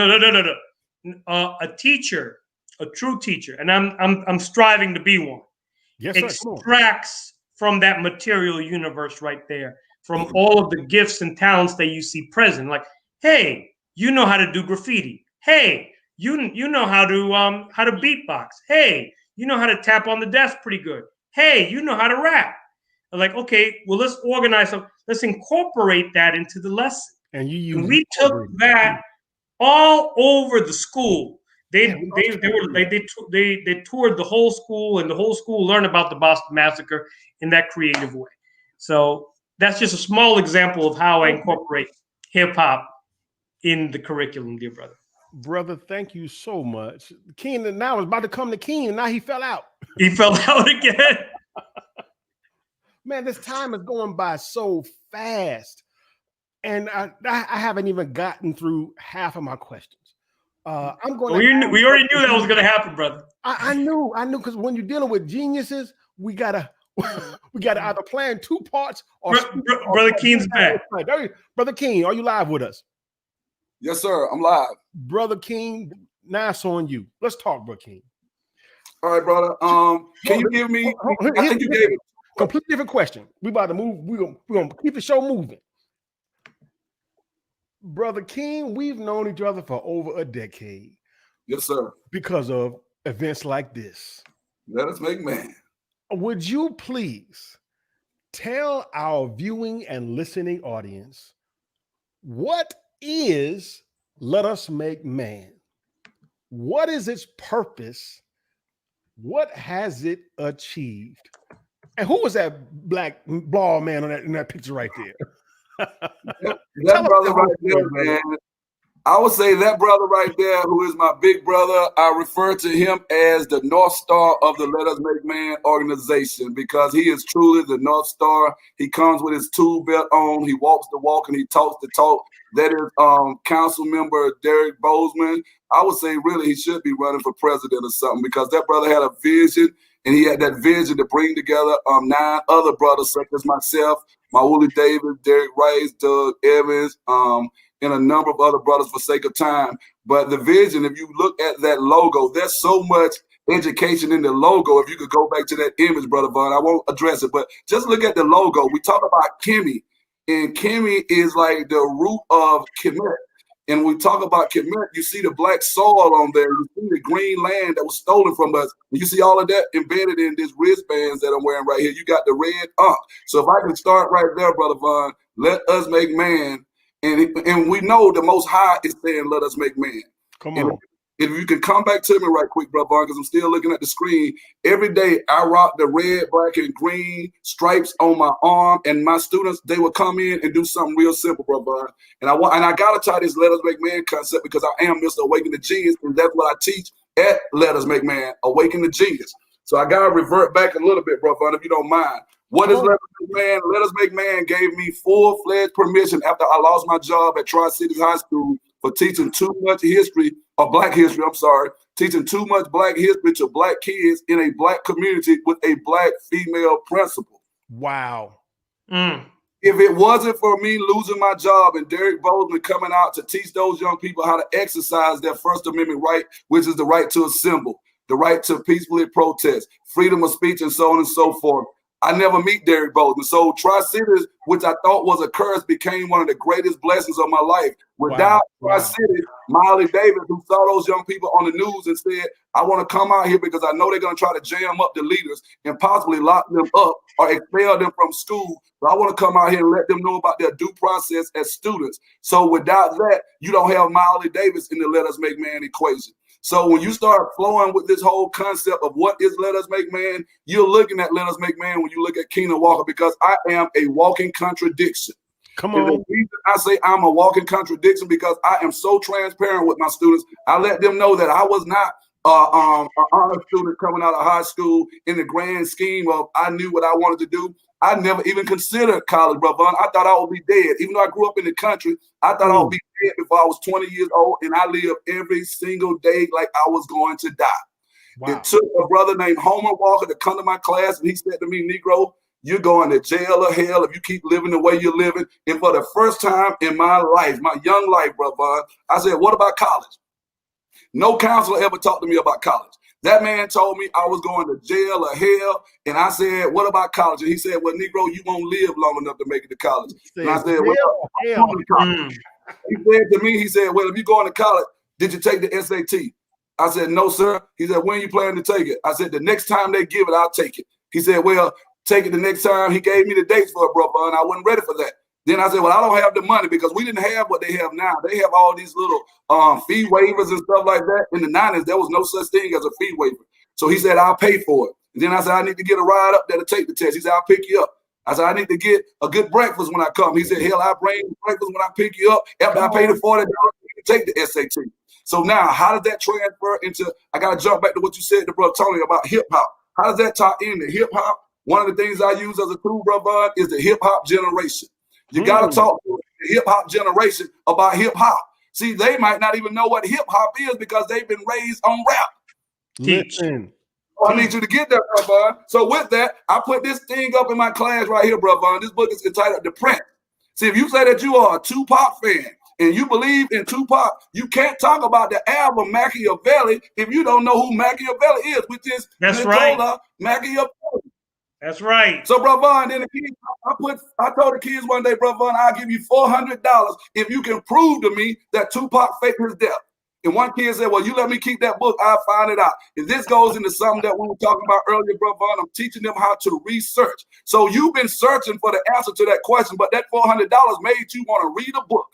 A teacher, a true teacher, and I'm striving to be one. Yes, sir. Extracts from that material universe right there, from all of the gifts and talents that you see present. Like, hey, you know how to do graffiti. Hey, you know how to beatbox. Hey, you know how to tap on the desk pretty good. Hey, you know how to rap. I'm like, okay, well, let's organize some. Let's incorporate that into the lesson. And we took that all over the school. They toured the whole school, and the whole school learned about the Boston Massacre in that creative way. So that's just a small example of how I incorporate hip hop in the curriculum, dear brother. Brother, thank you so much. Keene now is about to come to Keene, and now he fell out. He fell out again. Man, this time is going by so fast. And I haven't even gotten through half of my questions. I'm going. We already knew that was going to happen, brother. I knew, because when you're dealing with geniuses, we gotta either plan 2 parts or. Brother Keene's back. Brother Keene, are you live with us? Yes, sir. I'm live. Brother Keene, now it's on you. Let's talk, Brother Keene. All right, brother. Can you give me? I think you gave it. Completely different question. We about to move. We're gonna keep the show moving. Brother Keene, we've known each other for over a decade. Yes, sir. Because of events like this. Let us make man. Would you please tell our viewing and listening audience what is Let Us Make Man? What is its purpose? What has it achieved? And who was that black bald man in that picture right there? That brother right there, man. I would say that brother right there, who is my big brother, I refer to him as the North Star of the Let Us Make Man organization, because he is truly the North Star. He comes with his tool belt on, he walks the walk, and he talks the talk. That is council member Derek Bozeman. I would say really he should be running for president or something, because that brother had a vision, and he had that vision to bring together 9 other brothers such as myself, Mauli Davis, Derek Rice, Doug Evans, and a number of other brothers for sake of time. But the vision, if you look at that logo, there's so much education in the logo. If you could go back to that image, Brother Vaughn, I won't address it, but just look at the logo. We talk about Keene, and Keene is like the root of Kemet. And when we talk about Kemet, you see the black soil on there. You see the green land that was stolen from us. And you see all of that embedded in these wristbands that I'm wearing right here. You got the red Ankh. So if I can start right there, Brother Vaughn, let us make man. And we know the Most High is saying, let us make man. Come on. If you can come back to me right quick, Brother Vaughn, because I'm still looking at the screen. Every day I rock the red, black, and green stripes on my arm, and my students, they will come in and do something real simple, Brother Vaughn. And I gotta try this Let Us Make Man concept because I am Mr. Awaken the Genius, and that's what I teach at Let Us Make Man, Awaken the Genius. So I gotta revert back a little bit, Brother Vaughn, if you don't mind. What is Let Us Make Man? Let Us Make Man gave me full-fledged permission after I lost my job at Tri-Cities High School for teaching too much history, or black history, teaching too much black history to black kids in a black community with a black female principal. Wow. If it wasn't for me losing my job and Derek Bozeman coming out to teach those young people how to exercise their First Amendment right, which is the right to assemble, the right to peacefully protest, freedom of speech, and so on and so forth, I never meet Derek Bozeman. So Tri-Cities, which I thought was a curse, became one of the greatest blessings of my life. Without Tri-Cities, Miley Davis, who saw those young people on the news and said, I want to come out here because I know they're going to try to jam up the leaders and possibly lock them up or expel them from school. But I want to come out here and let them know about their due process as students. So without that, you don't have Miley Davis in the Let Us Make Man equation. So when you start flowing with this whole concept of what is Let Us Make Man, you're looking at Let Us Make Man when you look at Keene Walker, because I am a walking contradiction. Come on. And the reason I say I'm a walking contradiction because I am so transparent with my students. I let them know that I was not an honor student coming out of high school in the grand scheme of I knew what I wanted to do. I never even considered college, Brother Vaughn. I thought I would be dead. Even though I grew up in the country, I thought I would be dead before I was 20 years old, and I lived every single day like I was going to die. It took a brother named Homer Walker to come to my class, and he said to me, Negro, you're going to jail or hell if you keep living the way you're living. And for the first time in my life, my young life, Brother Vaughn, I said, what about college? No counselor ever talked to me about college. That man told me I was going to jail or hell. And I said, what about college? And he said, well, Negro, you won't live long enough to make it to college. And I said, well, I'm going to college. He said to me, he said, well, if you're going to college, did you take the SAT? I said, no, sir. He said, when are you planning to take it? I said, the next time they give it, I'll take it. He said, well, take it the next time. He gave me the dates for it, Brother, and I wasn't ready for that. Then I said, well, I don't have the money because we didn't have what they have now. They have all these little fee waivers and stuff like that. In the 90s, there was no such thing as a fee waiver. So he said, I'll pay for it. And then I said, I need to get a ride up there to take the test. He said, I'll pick you up. I said, I need to get a good breakfast when I come. He said, hell, I'll bring breakfast when I pick you up after I pay the $40 to take the SAT. So now, how does that transfer into, I got to jump back to what you said to Brother Tony about hip-hop. How does that tie into hip-hop? One of the things I use as a tool, Brother, is the hip-hop generation. You got to talk to the hip-hop generation about hip-hop. See, they might not even know what hip-hop is because they've been raised on rap. Listen. I need you to get that, Brother. So with that, I put this thing up in my class right here, Brother. This book is entitled The Print. See, if you say that you are a Tupac fan and you believe in Tupac, you can't talk about the album Machiavelli if you don't know who Machiavelli is, which is Nicola Machiavelli. That's right. So, Brother Vaughn, then the kids, I told the kids one day, Brother Vaughn, I'll give you $400 if you can prove to me that Tupac faked his death. And one kid said, well, you let me keep that book, I'll find it out. And this goes into something that we were talking about earlier, Brother Vaughn. I'm teaching them how to research. So you've been searching for the answer to that question, but that $400 made you want to read a book.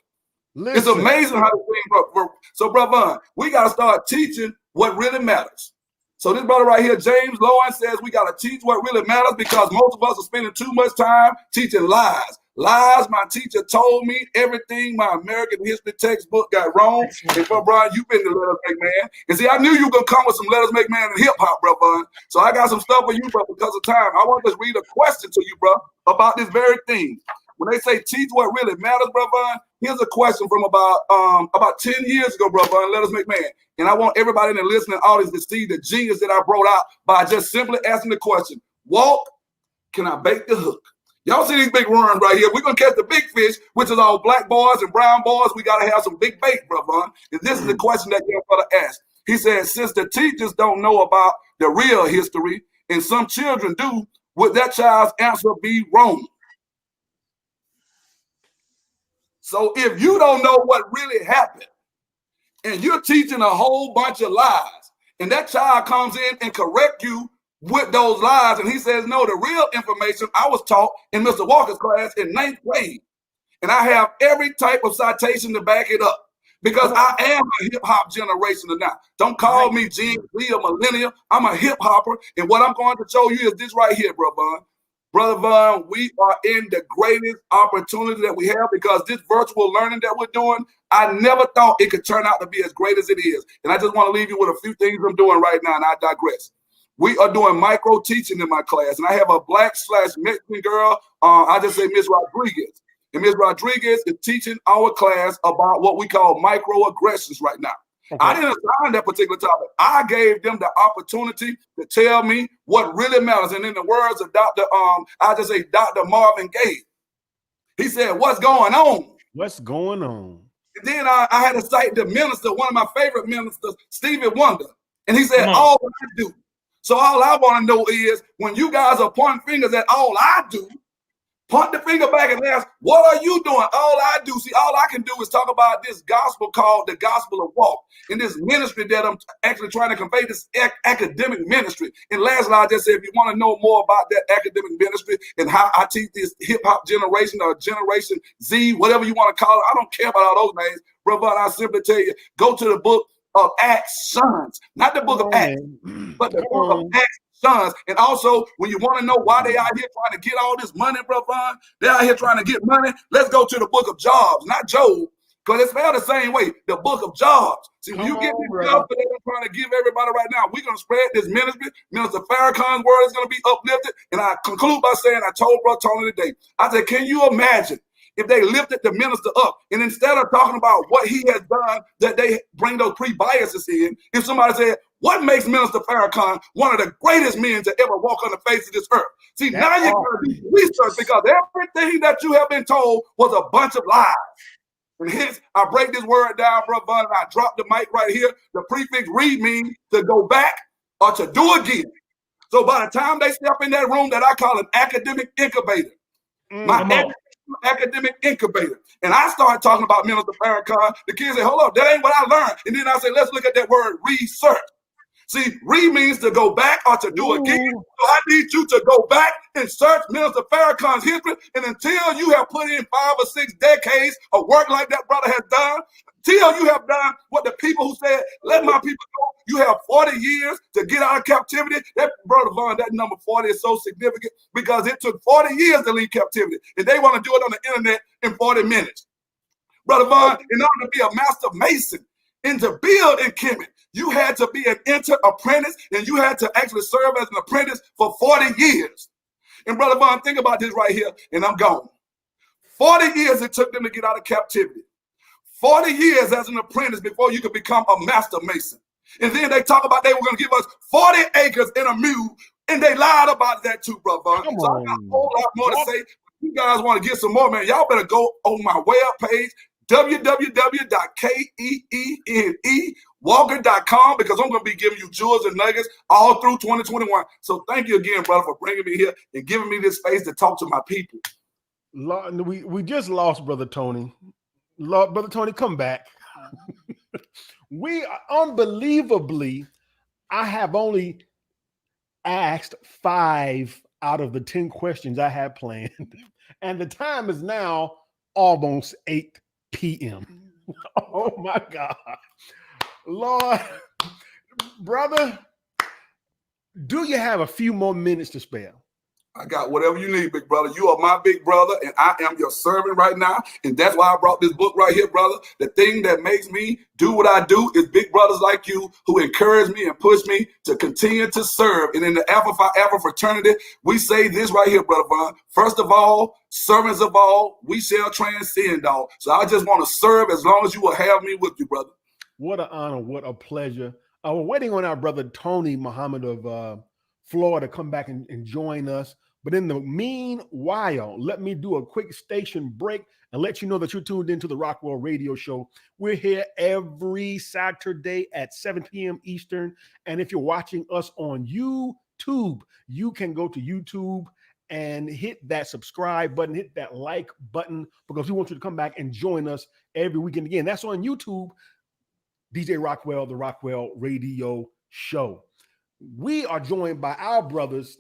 Listen. It's amazing how the thing works. So, Brother Vaughn, we got to start teaching what really matters. So this brother right here, James Lowen, says we got to teach what really matters because most of us are spending too much time teaching lies. Lies, my teacher told me everything my American history textbook got wrong. And Brother Brian, you've been to Let Us Make Man. And see, I knew you were going to come with some Let Us Make Man and hip-hop, Brother Brian. So I got some stuff for you, bro, because of time. I want to just read a question to you, bro, about this very thing. When they say teach what really matters, Brother Brian, here's a question from about 10 years ago, Brother Brian, Let Us Make Man. And I want everybody in the listening audience to see the genius that I brought out by just simply asking the question, Walk, can I bait the hook? Y'all see these big worms right here? We're going to catch the big fish, which is all black boys and brown boys. We got to have some big bait, Brother Vaughn. And this is the question that your brother asked. He said, since the teachers don't know about the real history, and some children do, would that child's answer be wrong? So if you don't know what really happened, and you're teaching a whole bunch of lies, and that child comes in and correct you with those lies, and he says, no, the real information I was taught in Mr. Walker's class in 9th grade. And I have every type of citation to back it up because I am a hip hop generational now. Don't call me Gen Z or millennial. I'm a hip hopper. And what I'm going to show you is this right here, Brother Vaughn. Brother Vaughn, we are in the greatest opportunity that we have because this virtual learning that we're doing, I never thought it could turn out to be as great as it is. And I just want to leave you with a few things I'm doing right now, and I digress. We are doing micro teaching in my class, and I have a Black/Mexican girl, I just say Miss Rodriguez. And Ms. Rodriguez is teaching our class about what we call microaggressions right now. Okay. I didn't assign that particular topic. I gave them the opportunity to tell me what really matters. And in the words of Dr. Dr. Marvin Gaye, he said, what's going on? What's going on? And then I had to cite the minister, one of my favorite ministers, Stevie Wonder. And he said, all I do. So all I want to know is when you guys are pointing fingers at all I do, point the finger back and ask, what are you doing? All I do, see, all I can do is talk about this gospel called the Gospel of Walk. In this ministry that I'm actually trying to convey, this academic ministry. And lastly, I just said, if you want to know more about that academic ministry and how I teach this hip-hop generation or Generation Z, whatever you want to call it, I don't care about all those names. Brother, I simply tell you, go to the book of Acts, not the book of Acts, but the book of Acts. Sons. And also, when you want to know why they out here trying to get all this money, Brother Vaughn, they're out here trying to get money. Let's go to the book of Jobs, not Job, because it's spelled the same way. The book of Jobs. See, when you get this stuff that they're trying to give everybody right now, we're going to spread this ministry. Minister Farrakhan's word is going to be uplifted. And I conclude by saying, I told Brother Tony today, I said, can you imagine if they lifted the minister up and instead of talking about what he has done, that they bring those pre-biases in, if somebody said, what makes Minister Farrakhan one of the greatest men to ever walk on the face of this earth? See, now you're going to do research because everything that you have been told was a bunch of lies. And hence, I break this word down, Brother Vaughn, and I drop the mic right here. The prefix read means to go back or to do again. So by the time they step in that room that I call an academic incubator, academic incubator, and I started talking about Minister Farrakhan, the kids say, hold up, that ain't what I learned. And then I say, let's look at that word research. See, read means to go back or to do again. So I need you to go back and search Minister Farrakhan's history. And until you have put in 5 or 6 decades of work like that brother has done, until you have done what the people who said, let my people go, you have 40 years to get out of captivity. That, Brother Vaughn, that number 40 is so significant because it took 40 years to leave captivity. And they want to do it on the internet in 40 minutes. Brother Vaughn, in order to be a master mason and to build in Kemet, you had to be an apprentice, and you had to actually serve as an apprentice for 40 years. And Brother Vaughn, think about this right here, and I'm gone. 40 years it took them to get out of captivity. 40 years as an apprentice before you could become a master mason. And then they talk about they were going to give us 40 acres and a mule, and they lied about that too, Brother Vaughn. So I got a whole lot more to say. If you guys want to get some more, man, y'all better go on my webpage, www.KeeneWalker.com, because I'm going to be giving you jewels and nuggets all through 2021. So thank you again, brother, for bringing me here and giving me this space to talk to my people. We just lost Brother Tony. Brother Tony, come back. We unbelievably, I have only asked 5 out of the 10 questions I had planned, and the time is now almost 8 p.m. Oh my God. Lord, brother, do you have a few more minutes to spare? I got whatever you need, big brother. You are my big brother, and I am your servant right now. And that's why I brought this book right here, brother. The thing that makes me do what I do is big brothers like you who encourage me and push me to continue to serve. And in the Alpha Phi Alpha fraternity, we say this right here, Brother Vaughn. First of all, servants of all, we shall transcend all. So I just want to serve as long as you will have me with you, brother. What an honor. What a pleasure. We're waiting on our brother Tony Muhammad of Florida to come back and join us. But in the meanwhile, let me do a quick station break and let you know that you're tuned into the Rockwell Radio Show. We're here every Saturday at 7 p.m. Eastern. And if you're watching us on YouTube, you can go to YouTube and hit that subscribe button, hit that like button, because we want you to come back and join us every weekend. Again, that's on YouTube, DJ Rockwell, the Rockwell Radio Show. We are joined by our brothers,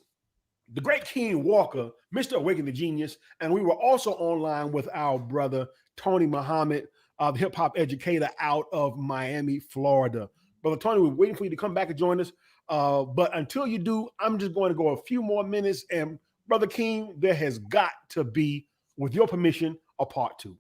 the great Keene Walker, Mr. Awaken the Genius, and we were also online with our brother, Tony Muhammad, the hip-hop educator out of Miami, Florida. Brother Tony, we're waiting for you to come back and join us. But until you do, I'm just going to go a few more minutes. And Brother Keene, there has got to be, with your permission, a part 2.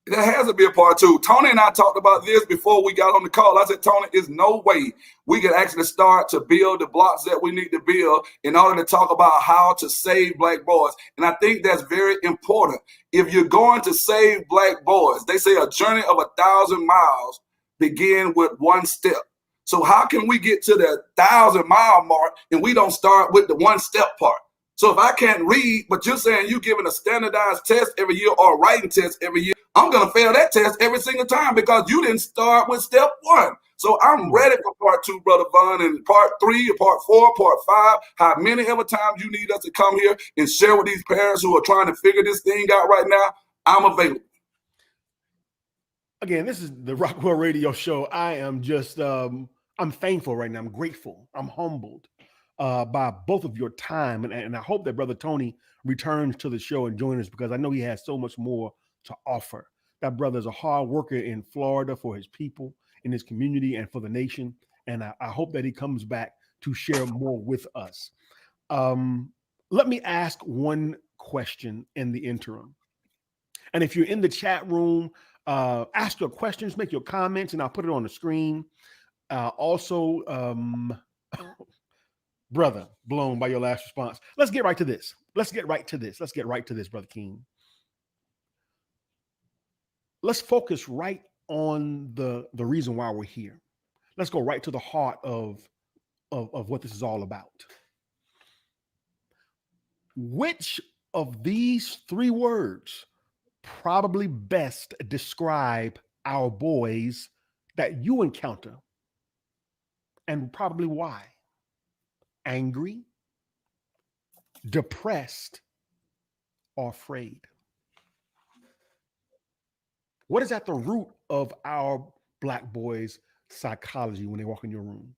There has to be a part 2. Tony and I talked about this before we got on the call. I said, Tony, there's no way we can actually start to build the blocks that we need to build in order to talk about how to save black boys. And I think that's very important. If you're going to save black boys, they say a journey of 1,000 miles begin with one step. So how can we get to the 1,000-mile mark and we don't start with the one step part? So if I can't read, but you're saying you're giving a standardized test every year or a writing test every year, I'm going to fail that test every single time because you didn't start with step 1. So I'm ready for part 2, Brother Von, and part 3, or part 4, part 5, how many ever times you need us to come here and share with these parents who are trying to figure this thing out right now, I'm available. Again, this is the Rockwell Radio Show. I am just, I'm thankful right now. I'm grateful. I'm humbled by both of your time. And I hope that Brother Tony returns to the show and joins us, because I know he has so much more to offer. That brother is a hard worker in Florida for his people, in his community, and for the nation. And I hope that he comes back to share more with us. Let me ask one question in the interim. And if you're in the chat room, ask your questions, make your comments, and I'll put it on the screen. Brother, blown by your last response. Let's get right to this. Let's get right to this, Brother Keene. Let's focus right on the reason why we're here. Let's go right to the heart of what this is all about. Which of these 3 words probably best describe our boys that you encounter, and probably why? Angry, depressed, or afraid? What is at the root of our black boys' psychology when they walk in your room?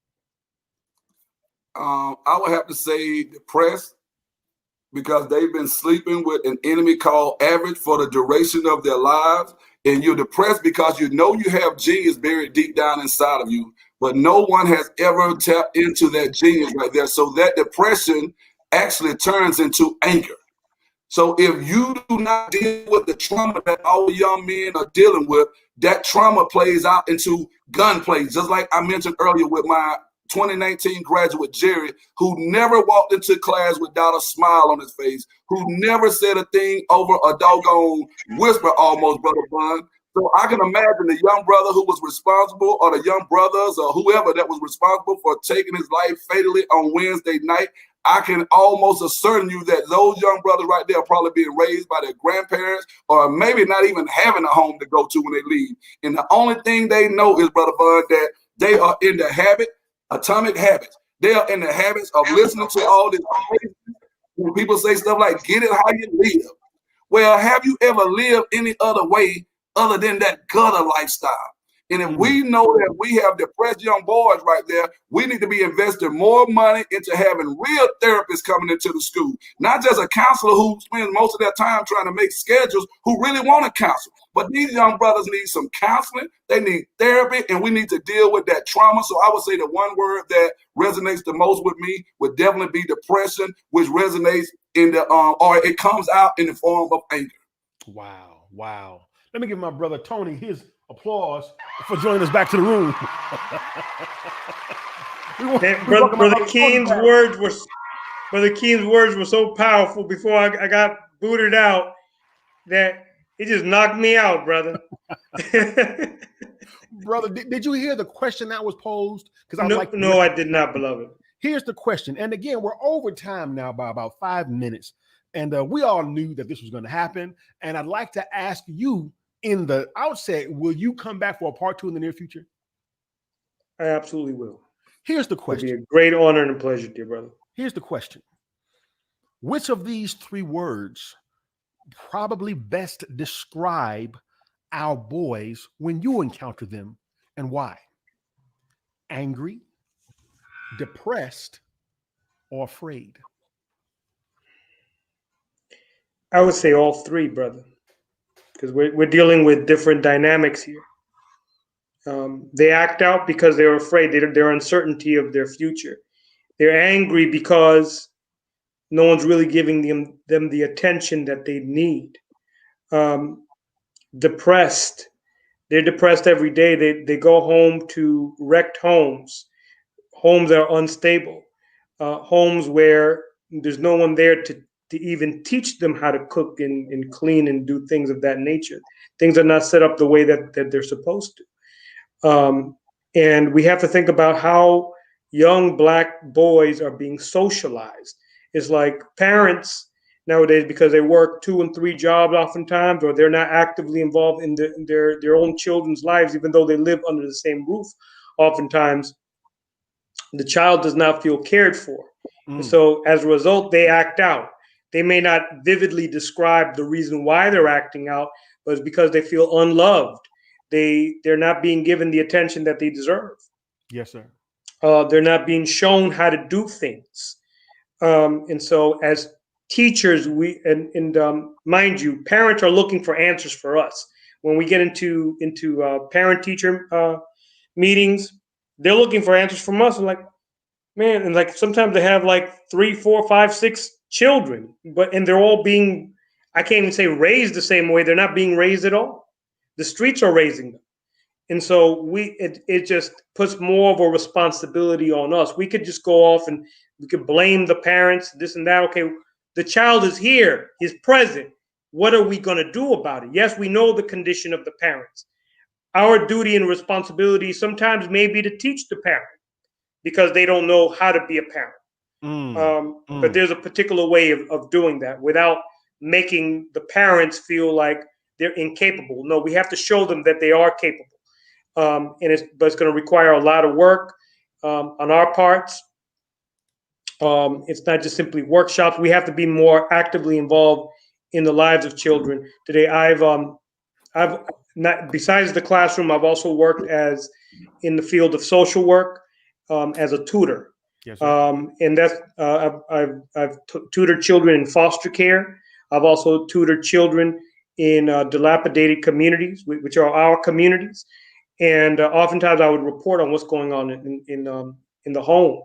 I would have to say depressed, because they've been sleeping with an enemy called average for the duration of their lives. And you're depressed because you know you have genius buried deep down inside of you, but no one has ever tapped into that genius right there. So that depression actually turns into anger. So if you do not deal with the trauma that all young men are dealing with, that trauma plays out into gunplay. Just like I mentioned earlier with my 2019 graduate, Jerry, who never walked into class without a smile on his face, who never said a thing over a doggone whisper almost, Brother Bun. So I can imagine the young brother who was responsible, or the young brothers or whoever that was responsible for taking his life fatally on Wednesday night. I can almost ascertain you that those young brothers right there are probably being raised by their grandparents, or maybe not even having a home to go to when they leave. And the only thing they know is, Brother Bun, that they are in the habit, atomic habits. They are in the habits of listening to all this. When people say stuff like, get it how you live. Well, have you ever lived any other way other than that gutter lifestyle? And if we know that we have depressed young boys right there, we need to be investing more money into having real therapists coming into the school. Not just a counselor who spends most of their time trying to make schedules, who really want to counsel. But these young brothers need some counseling. They need therapy, and we need to deal with that trauma. So I would say the one word that resonates the most with me would definitely be depression, which resonates in the, or it comes out in the form of anger. Wow, wow. Let me give my brother Tony his applause for joining us back to the room. Brother Keene's words were so powerful before I got booted out that it just knocked me out, brother. Brother, did you hear the question that was posed? Because I did not, beloved. Here's the question. And again, we're over time now by about 5 minutes. And we all knew that this was going to happen. And I'd like to ask you in the outset, will you come back for a part 2 in the near future? I absolutely will. Here's the It'll question. be a great honor and a pleasure, dear brother. Here's the question. Which of these 3 words probably best describe our boys when you encounter them, and why? Angry, depressed, or afraid? I would say all 3, brother, because we're dealing with different dynamics here. They act out because they're afraid. They're uncertainty of their future. They're angry because no one's really giving them the attention that they need. Depressed. They're depressed every day. They go home to wrecked homes that are unstable, homes where there's no one there to even teach them how to cook and clean and do things of that nature. Things are not set up the way that they're supposed to. And we have to think about how young Black boys are being socialized. It's like parents nowadays, because they work 2 and 3 jobs oftentimes, or they're not actively involved in their own children's lives, even though they live under the same roof. Oftentimes, the child does not feel cared for. And so as a result, they act out. They may not vividly describe the reason why they're acting out, but it's because they feel unloved. They're not being given the attention that they deserve. Yes, sir. They're not being shown how to do things. And so as teachers, mind you, parents are looking for answers for us. When we get into parent-teacher meetings, they're looking for answers from us. I'm like, man, and like sometimes they have like 3, 4, 5, 6 children, and they're all being, I can't even say raised the same way. They're not being raised at all. The streets are raising them. And so it just puts more of a responsibility on us. We could just go off and we could blame the parents, this and that. Okay, the child is here, he's present. What are we going to do about it? Yes, we know the condition of the parents. Our duty and responsibility sometimes may be to teach the parent because they don't know how to be a parent. But there's a particular way of doing that without making the parents feel like they're incapable. No, we have to show them that they are capable. But it's going to require a lot of work on our parts. It's not just simply workshops. We have to be more actively involved in the lives of children. Today, I've not, besides the classroom, I've also worked in the field of social work as a tutor. Yes, sir. And that's I've tutored children in foster care. I've also tutored children in dilapidated communities, which are our communities. And oftentimes I would report on what's going on in the home.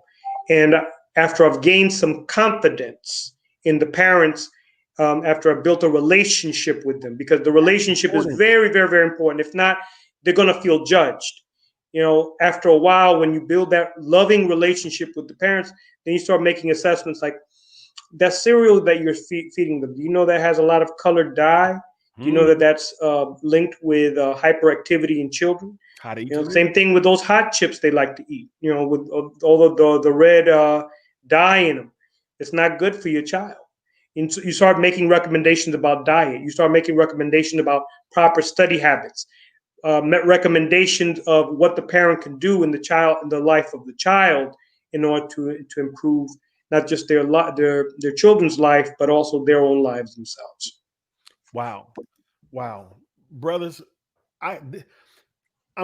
And after I've gained some confidence in the parents, after I've built a relationship with them, because the relationship is very, very, very important. If not, they're going to feel judged. You know, after a while, when you build that loving relationship with the parents, then you start making assessments like that cereal that you're feeding them. Do you know that has a lot of colored dye? Do you know that that's linked with hyperactivity in children? Same thing with those hot chips they like to eat. You know, with all of the red dye in them. It's not good for your child. And so you start making recommendations about diet. You start making recommendations about proper study habits. Recommendations of what the parent can do in the life of the child in order to improve not just their children's life, but also their own lives themselves. Wow, brothers, I'm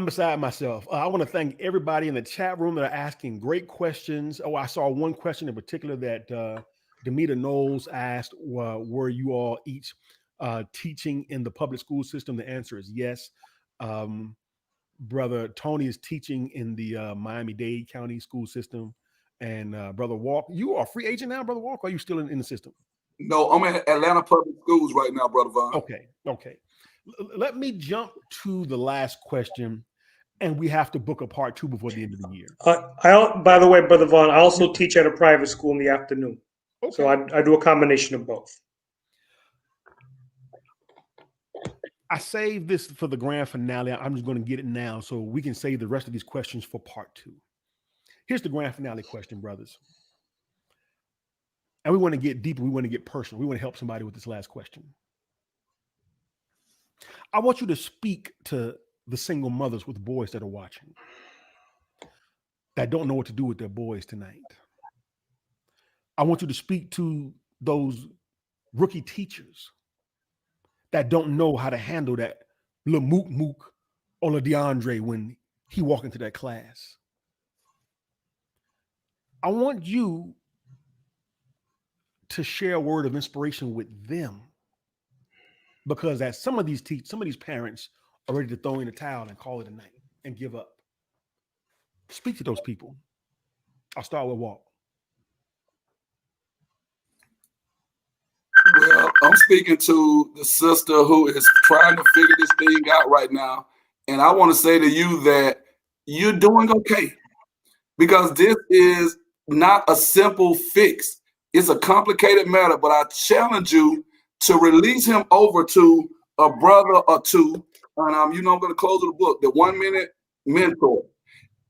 beside myself. I want to thank everybody in the chat room that are asking great questions. Oh, I saw one question in particular that Demeter Knowles asked: were you all each teaching in the public school system? The answer is yes. Brother Tony is teaching in the Miami-Dade County school system. And Brother Walker, you are a free agent now, Brother Walker, or are you still in the system? No, I'm in Atlanta Public Schools right now, Brother Vaughn. Okay. Let me jump to the last question, and we have to book a part 2 before the end of the year. By the way, Brother Vaughn, I also teach at a private school in the afternoon. Okay. So I do a combination of both. I saved this for the grand finale. I'm just going to get it now so we can save the rest of these questions for part 2. Here's the grand finale question, brothers. And we want to get deeper. We want to get personal. We want to help somebody with this last question. I want you to speak to the single mothers with boys that are watching, that don't know what to do with their boys tonight. I want you to speak to those rookie teachers that don't know how to handle that little mook or the DeAndre when he walk into that class. I want you to share a word of inspiration with them, because as some of these parents are ready to throw in the towel and call it a night and give up. Speak to those people. I'll start with Walt. Well, I'm speaking to the sister who is trying to figure this thing out right now. And I want to say to you that you're doing okay, because this is not a simple fix. It's a complicated matter, but I challenge you to release him over to a brother or two. And I'm going to close the book, the 1 Minute Mentor.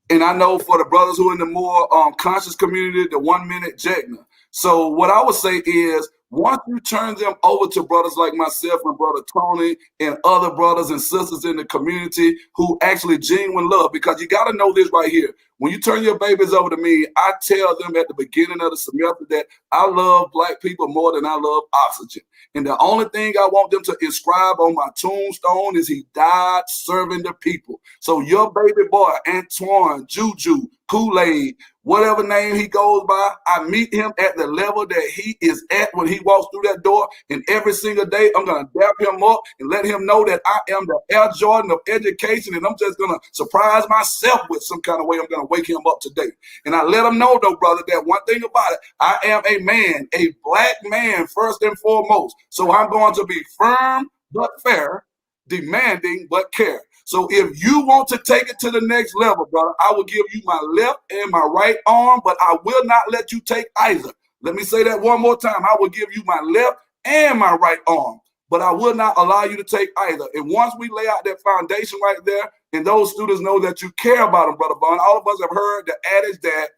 And I know for the brothers who are in the more conscious community, the 1 Minute Jegna. So what I would say is, once you turn them over to brothers like myself and Brother Tony and other brothers and sisters in the community who actually genuine love, because you got to know this right here. When you turn your babies over to me, I tell them at the beginning of the semester that I love Black people more than I love oxygen. And the only thing I want them to inscribe on my tombstone is he died serving the people. So your baby boy, Antoine, Juju, Kool-Aid, whatever name he goes by, I meet him at the level that he is at when he walks through that door. And every single day, I'm going to dap him up and let him know that I am the Air Jordan of education. And I'm just going to surprise myself with some kind of way I'm going to wake him up today. And I let him know, though, brother, that one thing about it, I am a man, a Black man, first and foremost. So I'm going to be firm but fair, demanding but care. So if you want to take it to the next level, brother, I will give you my left and my right arm, but I will not let you take either. Let me say that one more time. I will give you my left and my right arm, but I will not allow you to take either. And once we lay out that foundation right there, and those students know that you care about them, Brother Vaughn, all of us have heard the adage that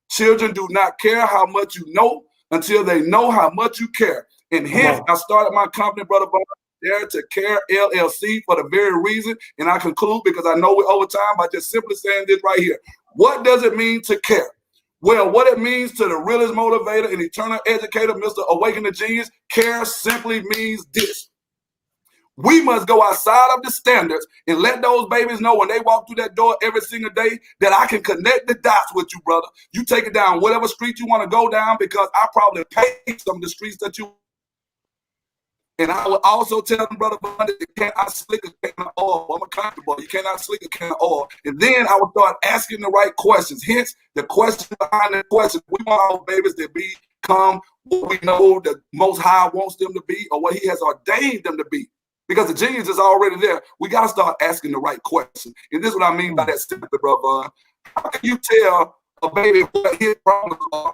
children do not care how much you know until they know how much you care. And hence, I started my company, Brother Vaughn, Dare to Care LLC, for the very reason, and I conclude because I know it over time by just simply saying this right here. What does it mean to care? Well, what it means to the realest motivator and eternal educator, Mr. Awaken the Genius, care simply means this. We must go outside of the standards and let those babies know when they walk through that door every single day that I can connect the dots with you, brother. You take it down whatever street you want to go down, because I probably pay some of the streets that you. And I would also tell them, Brother Bundy, you cannot slick a can of oil. I'm a country boy. You cannot slick a can of oil. And then I would start asking the right questions. Hence, the question behind the question. We want our babies to become what we know the Most High wants them to be, or what he has ordained them to be. Because the genius is already there. We got to start asking the right question. And this is what I mean by that simply, Brother. How can you tell a baby what his problems are?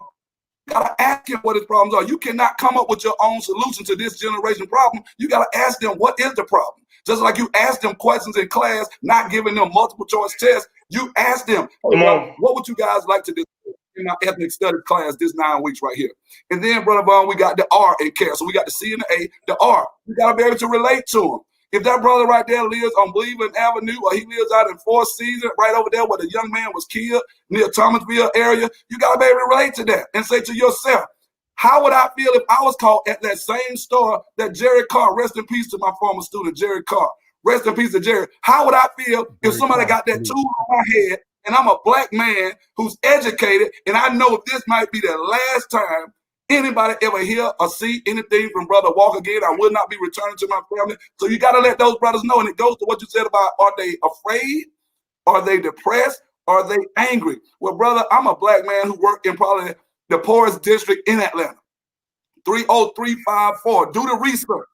You gotta ask him what his problems are. You cannot come up with your own solution to this generation problem. You gotta ask them what is the problem. Just like you ask them questions in class, not giving them multiple choice tests. You ask them, hey, what would you guys like to do in my ethnic studies class this 9 weeks right here? And then, Brother Vaughn, we got the R in care. So we got the C and the A, the R. You gotta be able to relate to them. If that brother right there lives on Cleveland Avenue, or he lives out in Fourth Season, right over there where the young man was killed near Thomasville area, you got to be able to relate to that and say to yourself, how would I feel if I was caught at that same store that Jerry Carr, rest in peace to my former student, Jerry Carr, rest in peace to Jerry. How would I feel if somebody got that tool on my head and I'm a Black man who's educated and I know this might be the last time anybody ever hear or see anything from Brother Walker again? I will not be returning to my family. So you got to let those brothers know. And it goes to what you said about, are they afraid? Are they depressed? Are they angry? Well, brother, I'm a Black man who worked in probably the poorest district in Atlanta, 30354. Do the research.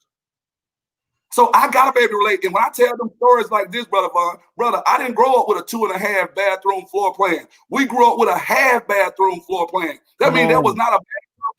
So I got to be able to relate. And when I tell them stories like this, Brother Vaughn, brother, I didn't grow up with a 2.5 bathroom floor plan. We grew up with a half bathroom floor plan. That means there was not a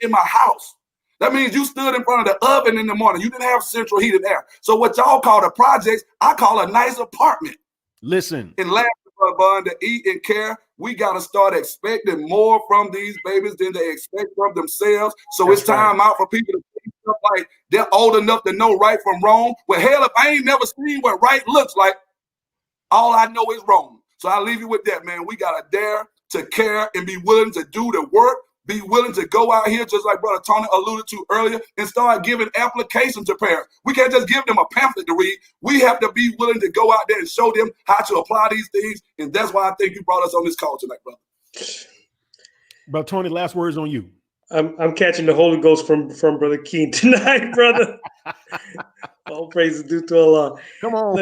in my house. That means you stood in front of the oven in the morning. You didn't have central heated air. So what y'all call the projects, I call a nice apartment. Listen. And last, Brother Vaughn, the E in care, we got to start expecting more from these babies than they expect from themselves. So That's it's time out for people to think stuff like they're old enough to know right from wrong. Well, hell, if I ain't never seen what right looks like, all I know is wrong. So I'll leave you with that, man. We got to dare to care and be willing to do the work, be willing to go out here, just like Brother Tony alluded to earlier, and start giving applications to parents. We can't just give them a pamphlet to read. We have to be willing to go out there and show them how to apply these things. And that's why I think you brought us on this call tonight, brother. Brother Tony, last words on you. I'm catching the Holy Ghost from Brother Keene tonight, brother. All praise is due to Allah. Come on.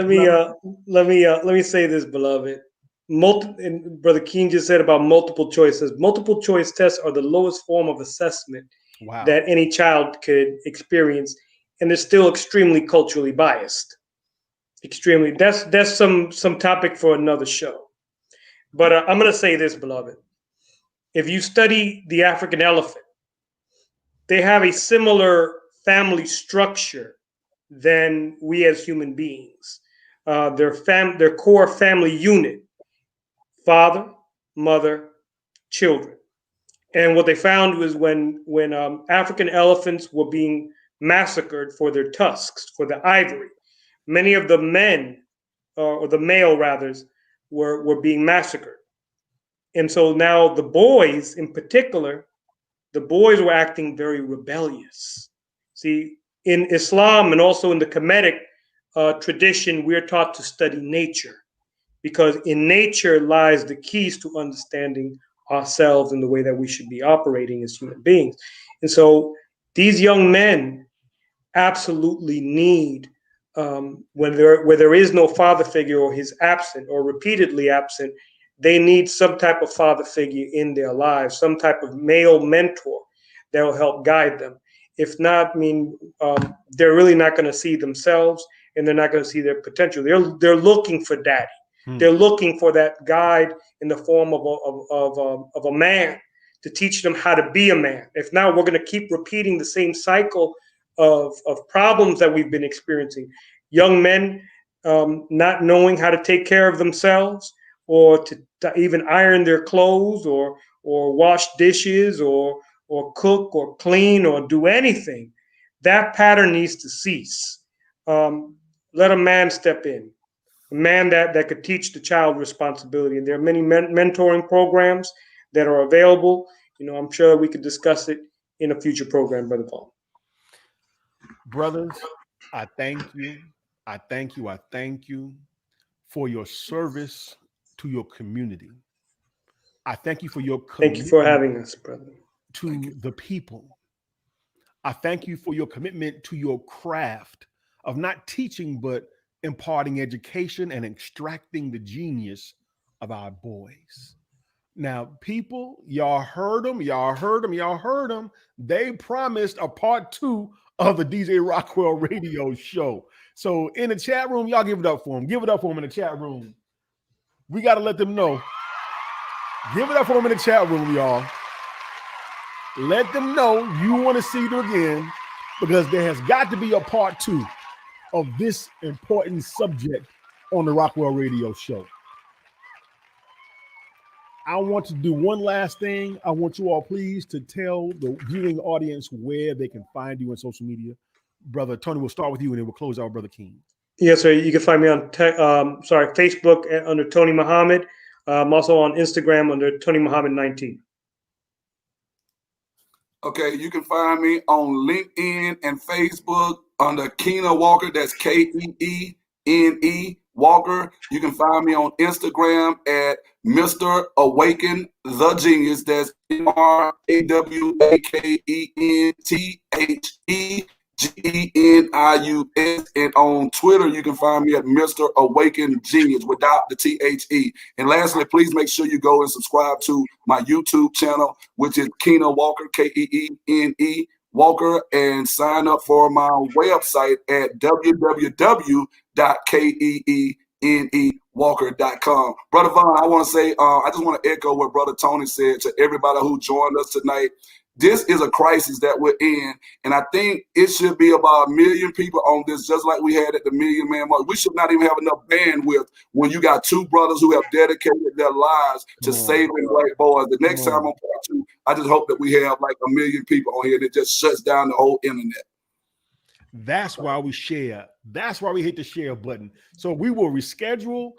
Let me say this, beloved. And Brother Keene just said about multiple choices. Multiple choice tests are the lowest form of assessment that any child could experience, and they're still extremely culturally biased. Extremely. That's some topic for another show. But I'm going to say this, beloved. If you study the African elephant, they have a similar family structure than we as human beings. Their core family unit: father, mother, children. And what they found was when African elephants were being massacred for their tusks, for the ivory, many of the men, or the male rather, were being massacred. And so now the boys in particular, the boys were acting very rebellious. See, in Islam and also in the Kemetic tradition, we're taught to study nature, because in nature lies the keys to understanding ourselves and the way that we should be operating as human beings. And so these young men absolutely need, where there is no father figure, or he's absent or repeatedly absent, they need some type of father figure in their lives, some type of male mentor that will help guide them. If not, they're really not going to see themselves, and they're not going to see their potential. They're looking for daddy. They're looking for that guide in the form of a man to teach them how to be a man. If not, we're going to keep repeating the same cycle of problems that we've been experiencing. Young men not knowing how to take care of themselves, or to even iron their clothes, or wash dishes, or cook, or clean, or do anything. That pattern needs to cease. Let a man step in. A man that could teach the child responsibility. And there are many mentoring programs that are available. I'm sure we could discuss it in a future program, Brother Paul. Brothers, I thank you. I thank you. I thank you for your service to your community. I thank you for your commitment. Thank you for having us, brother. To the people. I thank you for your commitment to your craft of not teaching, but imparting education and extracting the genius of our boys. Now, people, y'all heard them. They promised a part 2 of the DJ Rockwell radio show. So in the chat room, y'all give it up for him. Give it up for him in the chat room. We got to let them know. Give it up for him in the chat room, y'all. Let them know you want to see it again, because there has got to be a part 2 of this important subject on the Rockwell radio show. I want to do one last thing. I want you all please to tell the viewing audience where they can find you on social media. Brother Tony, we'll start with you and then we'll close out Brother Keene. Yes, sir. You can find me on Facebook under Tony Muhammad. I'm also on Instagram under Tony Muhammad 19. Okay, you can find me on LinkedIn and Facebook under Keene Walker. That's Keene Walker. You can find me on Instagram at Mr. Awaken The Genius. That's RAWAKENTHEGENIUS. And on Twitter, you can find me at Mr. Awaken Genius without the THE. And lastly, please make sure you go and subscribe to my YouTube channel, which is Keene Walker, KEENE Walker, and sign up for my website at www.KEENEWalker.com. Brother Vaughn, I want to say, I just want to echo what Brother Tony said to everybody who joined us tonight. this is a crisis that we're in, and I think it should be about 1 million people on this, just like we had at the Million Man March. We should not even have enough bandwidth when you got two brothers who have dedicated their lives to saving black boys. The next time on part 2, I just hope that we have like 1 million people on here that just shuts down the whole internet. That's why we share. That's why we hit the share button. So we will reschedule.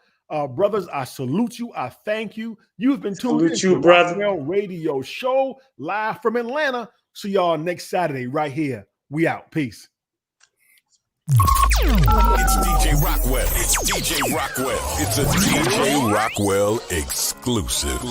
Brothers, I salute you. I thank you. You've been tuned into the Rockwell Radio Show live from Atlanta. See y'all next Saturday right here. We out. Peace. It's DJ Rockwell. It's DJ Rockwell. It's a DJ Rockwell exclusive.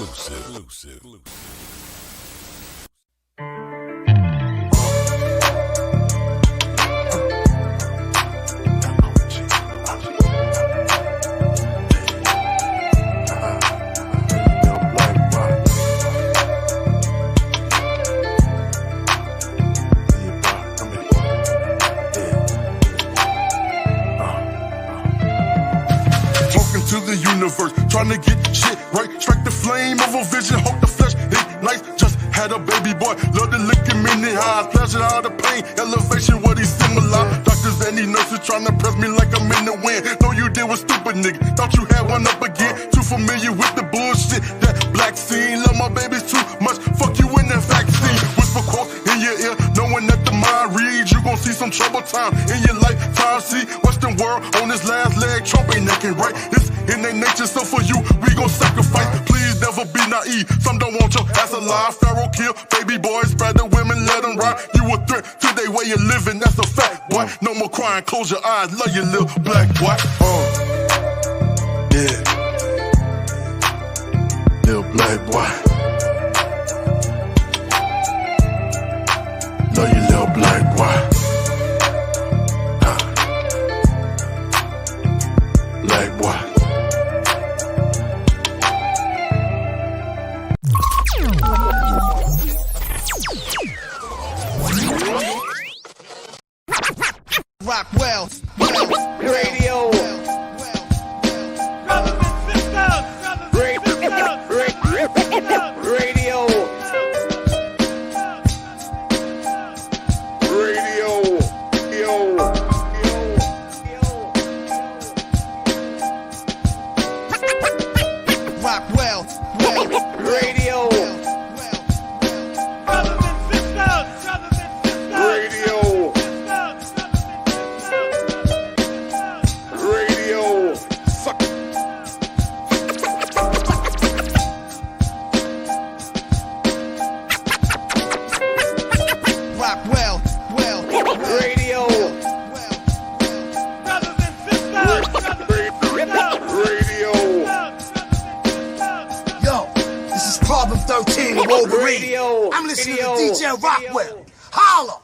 To the universe, trying to get shit right, strike the flame of a vision, hope the flesh ignites. Just had a baby boy, love to look him in the eyes, pleasure all the pain, elevation, what he's similar. Doctors and these nurses trying to press me like I'm in the wind. Know you did with stupid nigga, thought you had one up again. Too familiar with the bullshit, that black scene. Love my babies too much, fuck you in that vaccine. Whisper quotes in your ear, knowing that the mind reads. You gon' see some trouble time in your lifetime. See, Western world on this last leg, Trump ain't necking right. It's in their nature, so for you, we gon' sacrifice. Please never be naive, some don't want your ass alive. Pharaoh kill, baby boys, spread the women, let them ride. You a threat to their way of living, that's a fact, boy. No more crying, close your eyes, love your little black boy. Yeah. Little black boy. Love your little black boy. Black boy. Rockwell Radio. Brothers and sisters, Radio. Rockwell Radio. brothers and sisters, Radio. Radio. Suck. Rockwell. Radio. brothers and sisters, Radio. Yo, this is Problem 13 of Wolverine. Radio. I'm listening to DJ Rockwell. Holla!